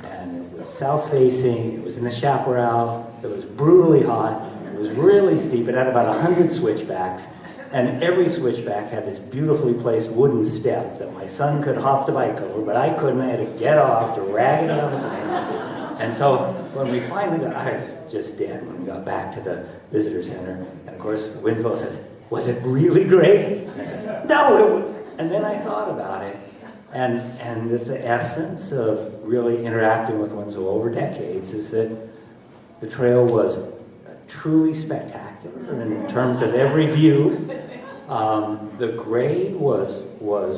[SPEAKER 21] and it was south-facing. It was in the chaparral. It was brutally hot. It was really steep. It had about 100 switchbacks. And every switchback had this beautifully placed wooden step that my son could hop the bike over, but I couldn't. I had to get off, drag it on the bike. And so when we finally got, I was just dead when we got back to the visitor center. And of course, Winslow says, "Was it really great?" And I said, "No." And then I thought about it. And this, the essence of really interacting with Winslow over decades is that the trail was truly spectacular in terms of every view. The grade was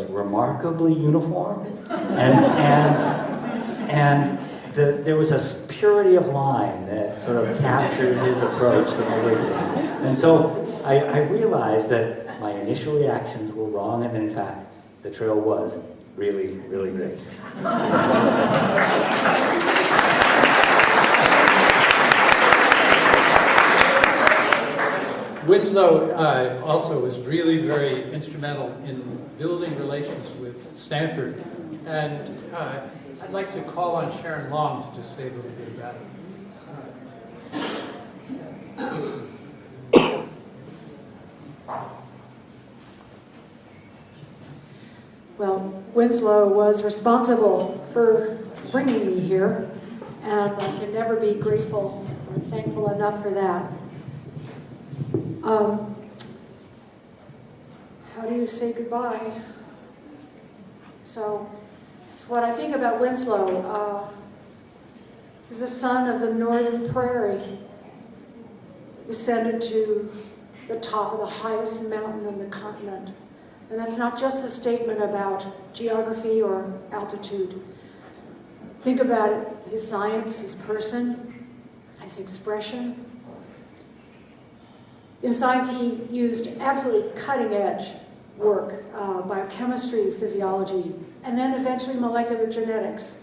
[SPEAKER 21] remarkably uniform, and there was a purity of line that sort of captures his approach to everything. And so I realized that my initial reactions were wrong, and that in fact the trail was really, really great.
[SPEAKER 11] Winslow also was really very instrumental in building relations with Stanford. And I'd like to call on Sharon Long to just say a little bit about it.
[SPEAKER 3] Well, Winslow was responsible for bringing me here, and I can never be grateful or thankful enough for that. How do you say goodbye? So what I think about Winslow is a son of the northern prairie, ascended to the top of the highest mountain on the continent. And that's not just a statement about geography or altitude. Think about it, his science, his person, his expression. In science, he used absolutely cutting-edge work, biochemistry, physiology, and then eventually molecular genetics.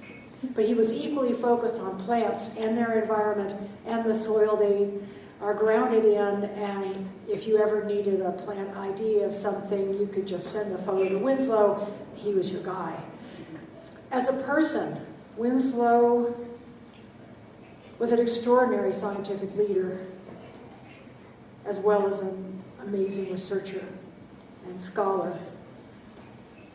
[SPEAKER 3] But he was equally focused on plants and their environment and the soil they are grounded in, and if you ever needed a plant ID of something, you could just send a photo to Winslow. He was your guy. As a person, Winslow was an extraordinary scientific leader, as well as an amazing researcher and scholar.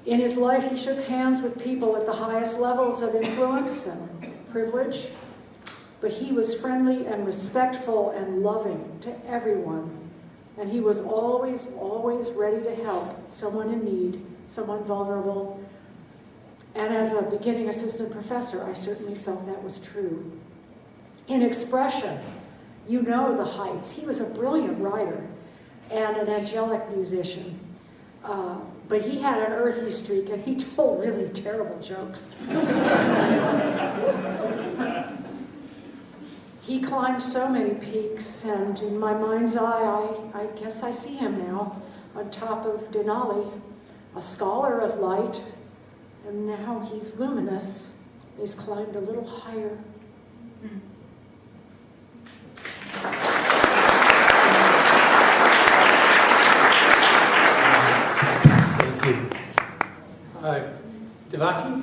[SPEAKER 3] In his life, he shook hands with people at the highest levels of influence and privilege, but he was friendly and respectful and loving to everyone. And he was always, always ready to help someone in need, someone vulnerable. And as a beginning assistant professor, I certainly felt that was true. In expression, you know the heights. He was a brilliant writer and an angelic musician. But he had an earthy streak, and he told really terrible jokes. He climbed so many peaks, and in my mind's eye, I guess I see him now on top of Denali, a scholar of light, and now he's luminous. He's climbed a little higher.
[SPEAKER 11] Thank you. Devaki?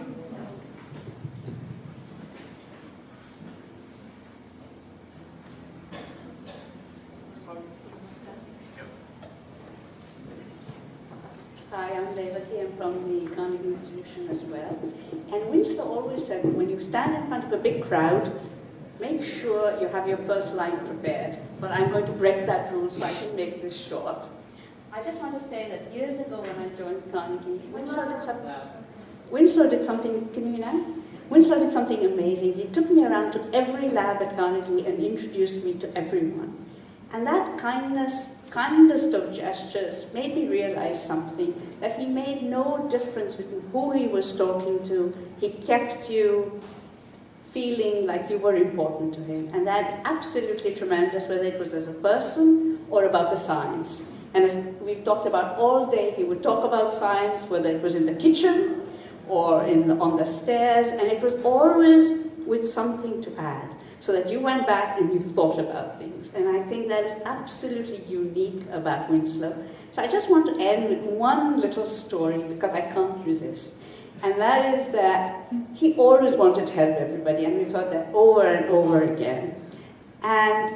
[SPEAKER 22] Hi, I'm Devaki. I'm from the Carnegie Institution as well. And Winslow always said, when you stand in front of a big crowd, make sure you have your first line prepared. But I'm going to break that rule so I can make this short. I just want to say that years ago when I joined Carnegie, Winslow did something, can you hear now? Winslow did something amazing. He took me around to every lab at Carnegie and introduced me to everyone. And that kindest of gestures made me realize something, that he made no difference between who he was talking to. He kept you feeling like you were important to him. And that is absolutely tremendous, whether it was as a person or about the science. And as we've talked about all day, he would talk about science, whether it was in the kitchen or on the stairs, and it was always with something to add, so that you went back and you thought about things. And I think that is absolutely unique about Winslow. So I just want to end with one little story, because I can't resist. And that is that he always wanted to help everybody, and we've heard that over and over again. And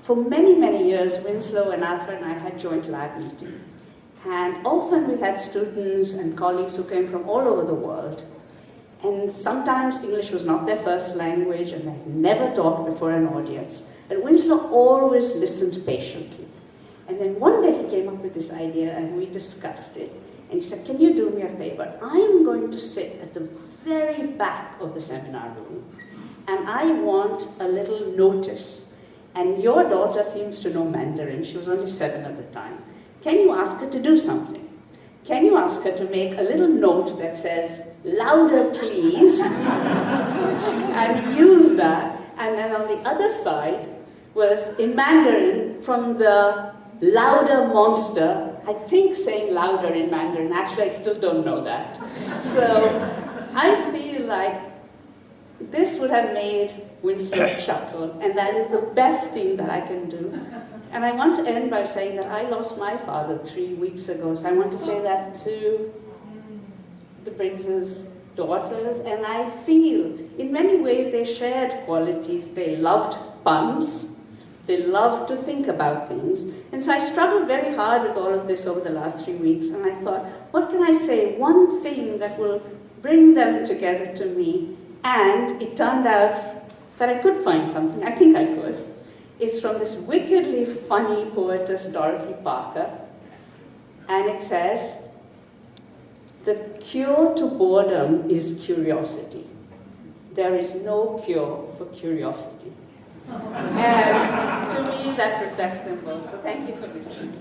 [SPEAKER 22] for many, many years, Winslow and Arthur and I had joint lab meetings. And often we had students and colleagues who came from all over the world. And sometimes English was not their first language and they'd never talked before an audience. And Winslow always listened patiently. And then one day he came up with this idea and we discussed it. And he said, can you do me a favor? I'm going to sit at the very back of the seminar room and I want a little notice. And your daughter seems to know Mandarin. She was only 7 at the time. Can you ask her to do something? Can you ask her to make a little note that says, louder please, and use that. And then on the other side was in Mandarin from the louder monster, I think saying louder in Mandarin, actually I still don't know that. So I feel like this would have made Winslow chuckle, and that is the best thing that I can do. And I want to end by saying that I lost my father 3 weeks ago, so I want to say that to the Briggs' daughters, and I feel in many ways they shared qualities. They loved puns, they loved to think about things, and so I struggled very hard with all of this over the last 3 weeks, and I thought, what can I say, one thing that will bring them together to me? And it turned out that I could find something, I think I could. It's from this wickedly funny poetess Dorothy Parker, and it says, the cure to boredom is curiosity. There is no cure for curiosity. And to me, that reflects them both. So thank you for listening.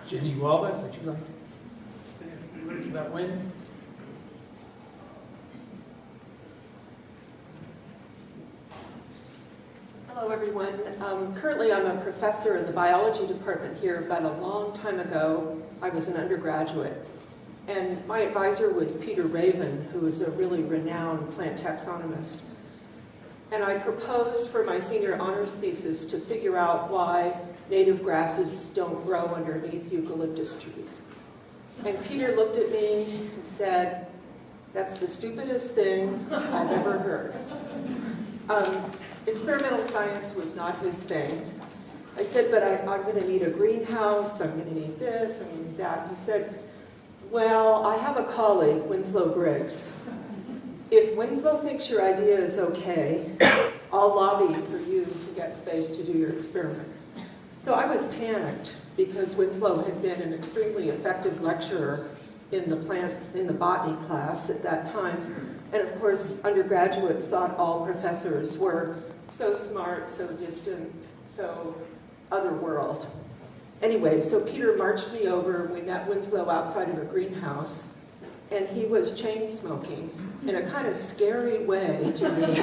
[SPEAKER 11] Jenny Walbert, would you like to say a few words about Win?
[SPEAKER 2] Hello, everyone. Currently, I'm a professor in the biology department here, but a long time ago, I was an undergraduate. And my advisor was Peter Raven, who is a really renowned plant taxonomist. And I proposed for my senior honors thesis to figure out why native grasses don't grow underneath eucalyptus trees. And Peter looked at me and said, that's the stupidest thing I've ever heard. Experimental science was not his thing. I said, but I'm going to need a greenhouse, I'm going to need this, I'm going to need that. He said, well, I have a colleague, Winslow Briggs. If Winslow thinks your idea is okay, I'll lobby for you to get space to do your experiment. So I was panicked because Winslow had been an extremely effective lecturer in the botany class at that time. And of course, undergraduates thought all professors were so smart, so distant, so otherworld. Anyway, so Peter marched me over, we met Winslow outside of a greenhouse, and he was chain smoking in a kind of scary way to me.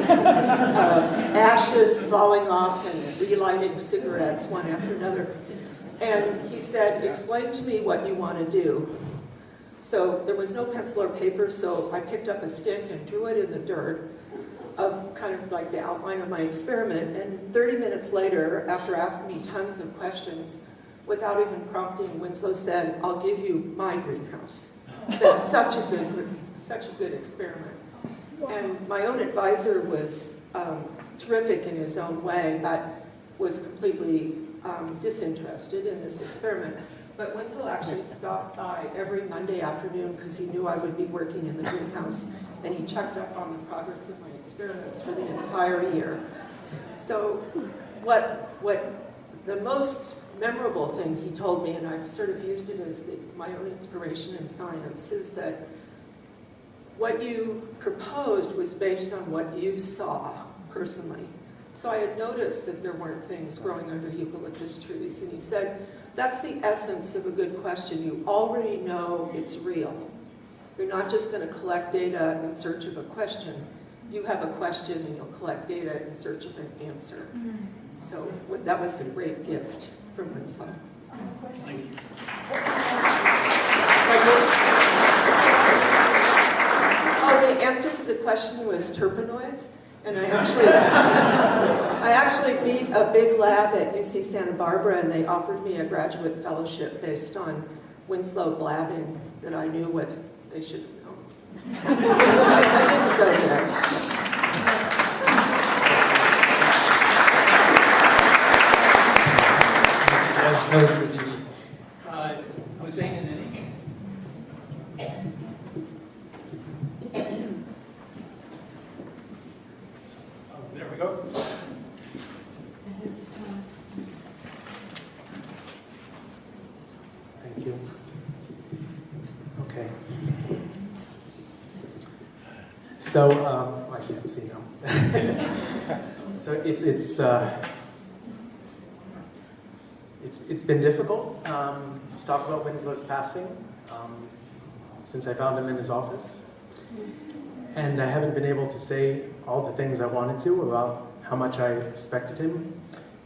[SPEAKER 2] Ashes falling off and relighting cigarettes one after another. And he said, explain to me what you want to do. So there was no pencil or paper, so I picked up a stick and drew it in the dirt of kind of like the outline of my experiment. And 30 minutes later, after asking me tons of questions, without even prompting, Winslow said, I'll give you my greenhouse. That's such a good experiment. And my own advisor was terrific in his own way, but was completely disinterested in this experiment. But Winslow actually stopped by every Monday afternoon because he knew I would be working in the greenhouse, and he checked up on the progress of my experiments for the entire year. So what the most memorable thing he told me, and I've sort of used it as my own inspiration in science, is that what you proposed was based on what you saw personally. So I had noticed that there weren't things growing under eucalyptus trees, and he said, that's the essence of a good question. You already know it's real. You're not just going to collect data in search of a question. You have a question and you'll collect data in search of an answer. So that was a great gift from Winslow. Oh, the answer to the question was terpenoids. And I actually beat a big lab at UC Santa Barbara, and they offered me a graduate fellowship based on Winslow blabbing that I knew what they should have known. I didn't go there.
[SPEAKER 11] Those were the Hussein and Eddie. Oh, there we go.
[SPEAKER 4] Thank you. Okay. So, I can't see now. So it's been difficult to talk about Winslow's passing since I found him in his office. And I haven't been able to say all the things I wanted to about how much I respected him,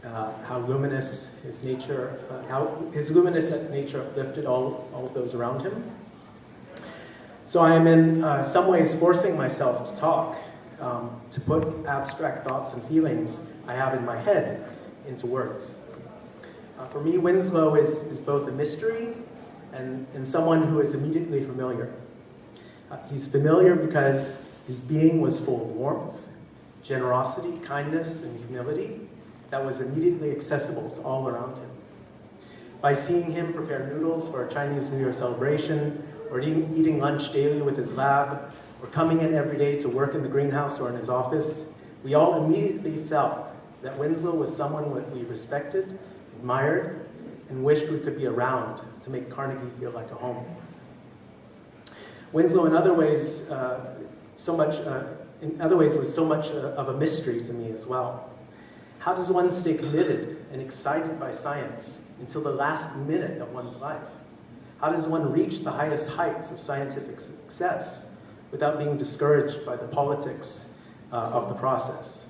[SPEAKER 4] how luminous his nature, how his luminous nature uplifted all of those around him. So I am in some ways forcing myself to talk, to put abstract thoughts and feelings I have in my head into words. For me, Winslow is both a mystery and someone who is immediately familiar. He's familiar because his being was full of warmth, generosity, kindness, and humility that was immediately accessible to all around him. By seeing him prepare noodles for a Chinese New Year celebration, or eating lunch daily with his lab, or coming in every day to work in the greenhouse or in his office, we all immediately felt that Winslow was someone that we respected, admired, and wished we could be around to make Carnegie feel like a home. Winslow, in other ways, was so much of a mystery to me as well. How does one stay committed and excited by science until the last minute of one's life? How does one reach the highest heights of scientific success without being discouraged by the politics of the process?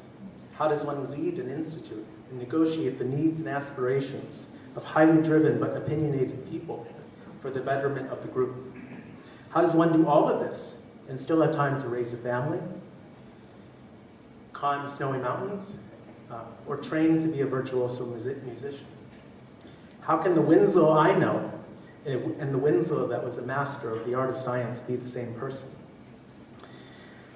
[SPEAKER 4] How does one lead an institute and negotiate the needs and aspirations of highly driven but opinionated people for the betterment of the group? How does one do all of this and still have time to raise a family, climb snowy mountains, or train to be a virtuoso musician? How can the Winslow I know and the Winslow that was a master of the art of science be the same person?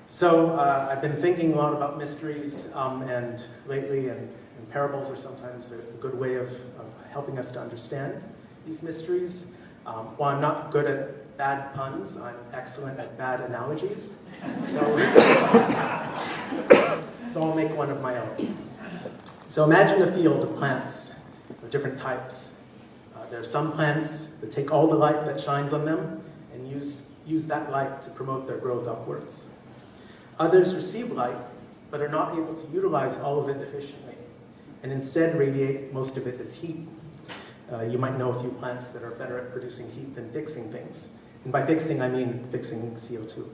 [SPEAKER 4] So I've been thinking a lot about mysteries and lately, and parables are sometimes a good way of helping us to understand these mysteries. While I'm not good at bad puns, I'm excellent at bad analogies. So I'll make one of my own. So imagine a field of plants of different types. There are some plants that take all the light that shines on them and use that light to promote their growth upwards. Others receive light, but are not able to utilize all of it efficiently, and instead radiate most of it as heat. You might know a few plants that are better at producing heat than fixing things. And by fixing, I mean fixing CO2.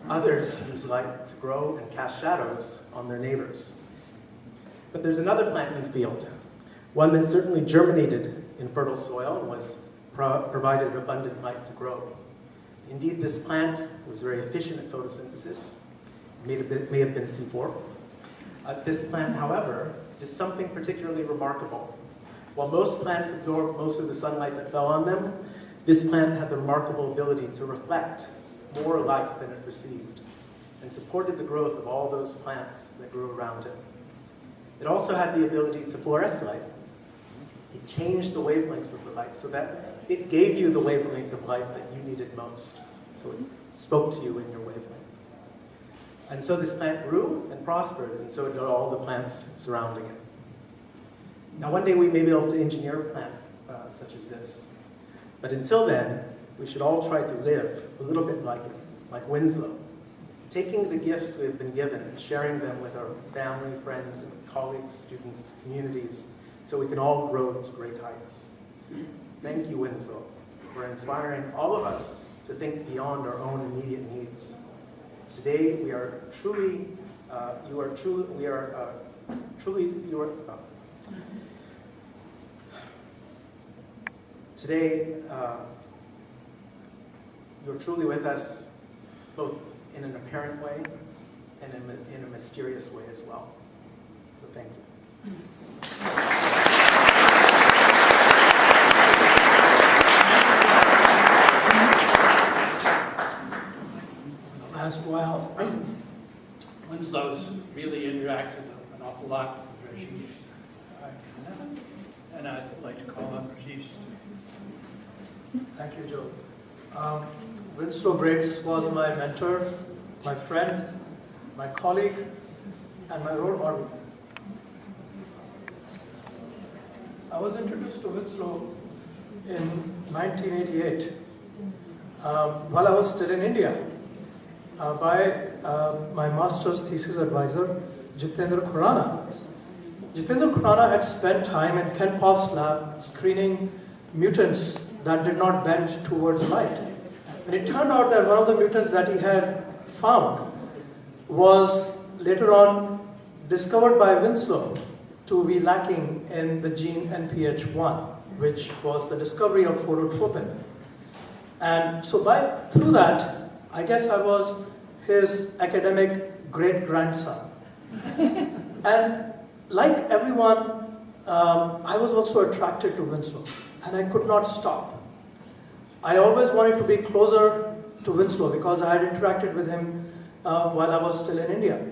[SPEAKER 4] Others use light to grow and cast shadows on their neighbors. But there's another plant in the field, one that certainly germinated in fertile soil and was provided abundant light to grow. Indeed, this plant was very efficient at photosynthesis. It may have been C4. This plant, however, did something particularly remarkable. While most plants absorb most of the sunlight that fell on them, this plant had the remarkable ability to reflect more light than it received, and supported the growth of all those plants that grew around it. It also had the ability to fluoresce light. It changed the wavelengths of the light so that it gave you the wavelength of light that you needed most. So it spoke to you in your wavelength. And so this plant grew and prospered, and so did all the plants surrounding it. Now one day we may be able to engineer a plant such as this. But until then, we should all try to live a little bit like it, like Winslow, taking the gifts we have been given and sharing them with our family, friends, and colleagues, students, communities, so we can all grow to great heights. Thank you, Winslow, for inspiring all of us to think beyond our own immediate needs. Today, Today, you're truly with us, both in an apparent way and in a mysterious way as well. So thank you.
[SPEAKER 5] In the last while, Winslow's really interacted an awful lot with Reggie. And I'd like to
[SPEAKER 8] Thank you, Joe. Winslow Briggs was my mentor, my friend, my colleague, and my role model. I was introduced to Winslow in 1988 while I was still in India by my master's thesis advisor, Jitendra Khurana. Jitendra Khurana had spent time in Ken Pop's lab screening mutants that did not bend towards light. And it turned out that one of the mutants that he had found was later on discovered by Winslow to be lacking in the gene NPH1, which was the discovery of phototropin. And so through that, I guess I was his academic great-grandson. And like everyone, I was also attracted to Winslow, and I could not stop. I always wanted to be closer to Winslow because I had interacted with him while I was still in India.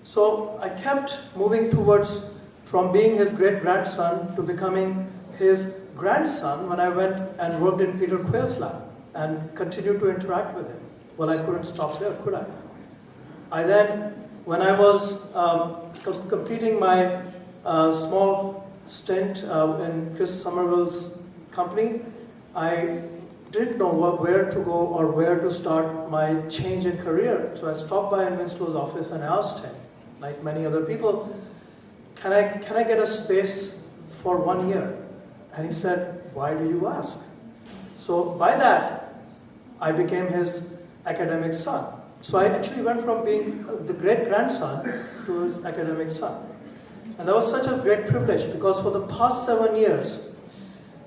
[SPEAKER 8] So I kept moving towards from being his great-grandson to becoming his grandson when I went and worked in Peter Quayle's lab and continued to interact with him. Well, I couldn't stop there, could I? I then, when I was completing my small stint in Chris Somerville's company, I didn't know where to go or where to start my change in career. So I stopped by in Winslow's office and asked him, like many other people, can I get a space for 1 year? And he said, why do you ask? So by that, I became his academic son. So I actually went from being the great-grandson to his academic son. And that was such a great privilege because for the past 7 years,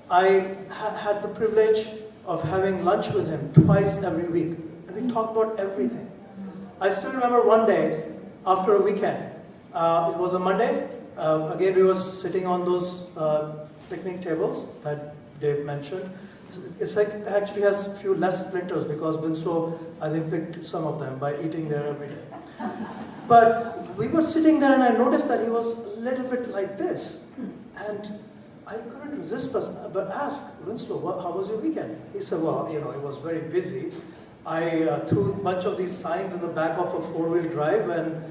[SPEAKER 8] I had the privilege of having lunch with him twice every week. And we talked about everything. I still remember one day after a weekend. It was a Monday. Again, we were sitting on those picnic tables that Dave mentioned. It's like it actually has a few less splinters because Winslow, I think, picked some of them by eating there every day. But we were sitting there and I noticed that he was a little bit like this. And I couldn't resist but ask, Winslow, how was your weekend? He said, well, it was very busy. I threw a bunch of these signs in the back of a four-wheel drive and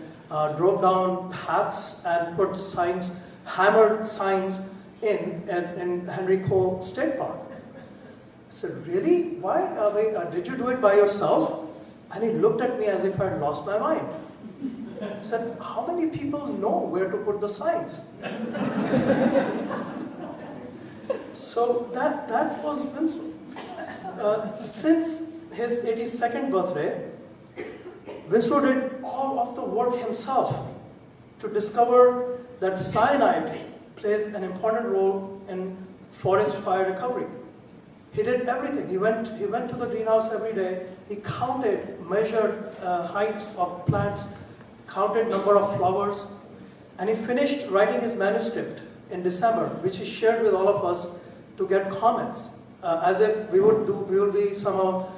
[SPEAKER 8] drove down paths and put signs, hammered signs in Henry Cole State Park. I said, really? Why? Did you do it by yourself? And he looked at me as if I had lost my mind. I said, how many people know where to put the signs? So that was Winslow. Since his 82nd birthday, Winslow did all of the work himself to discover that cyanide plays an important role in forest fire recovery. He did everything. He went to the greenhouse every day. He counted, measured heights of plants, counted number of flowers, and he finished writing his manuscript in December, which he shared with all of us to get comments, as if we would be somehow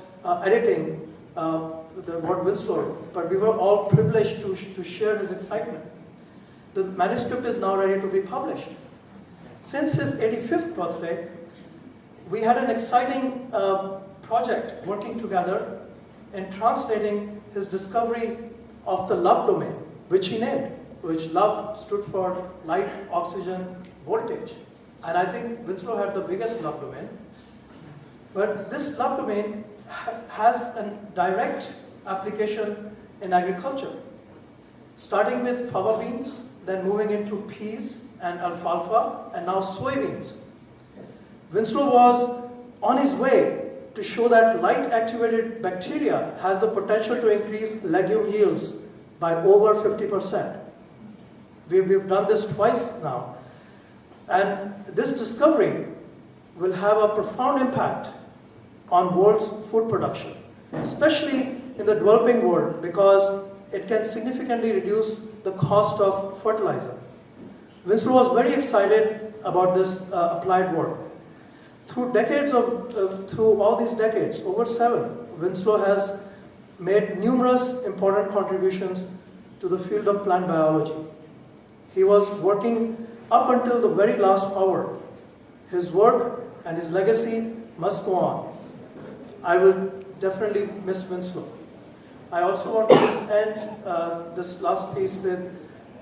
[SPEAKER 8] editing what Winslow wrote. But we were all privileged to share his excitement. The manuscript is now ready to be published. Since his 85th birthday, we had an exciting project working together in translating his discovery of the love domain, which he named, which love stood for light, oxygen, voltage. And I think Winslow had the biggest love domain. But this love domain has a direct application in agriculture, starting with fava beans, then moving into peas and alfalfa, and now soybeans. Winslow was on his way to show that light-activated bacteria has the potential to increase legume yields by over 50%. We've done this twice now. And this discovery will have a profound impact on world's food production, especially in the developing world, because it can significantly reduce the cost of fertilizer. Winslow was very excited about this applied work. Through all these decades, over 7, Winslow has made numerous important contributions to the field of plant biology. He was working up until the very last hour. His work and his legacy must go on. I will definitely miss Winslow. I also want to just end this last piece with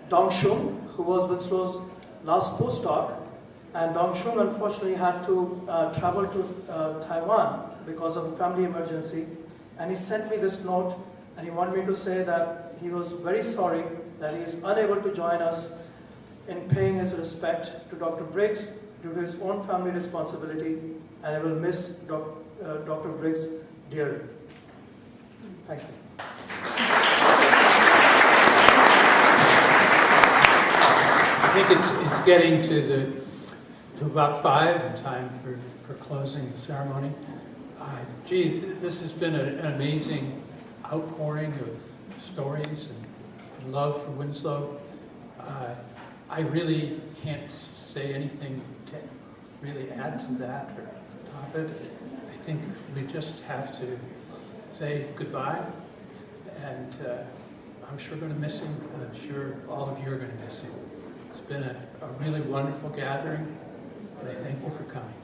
[SPEAKER 8] Dong Shun, who was Winslow's last postdoc. And Dong Shun unfortunately had to travel to Taiwan because of a family emergency. And he sent me this note, and he wanted me to say that he was very sorry that he is unable to join us in paying his respect to Dr. Briggs due to his own family responsibility, and I will miss Dr. Briggs dearly. Thank you.
[SPEAKER 5] I think it's getting to about 5 and time for closing the ceremony. Gee, this has been an amazing outpouring of stories and love for Winslow. I really can't say anything to really add to that or top it. I think we just have to say goodbye, and I'm sure going to miss him, and I'm sure all of you are going to miss him. It's been a really wonderful gathering, and I thank you for coming.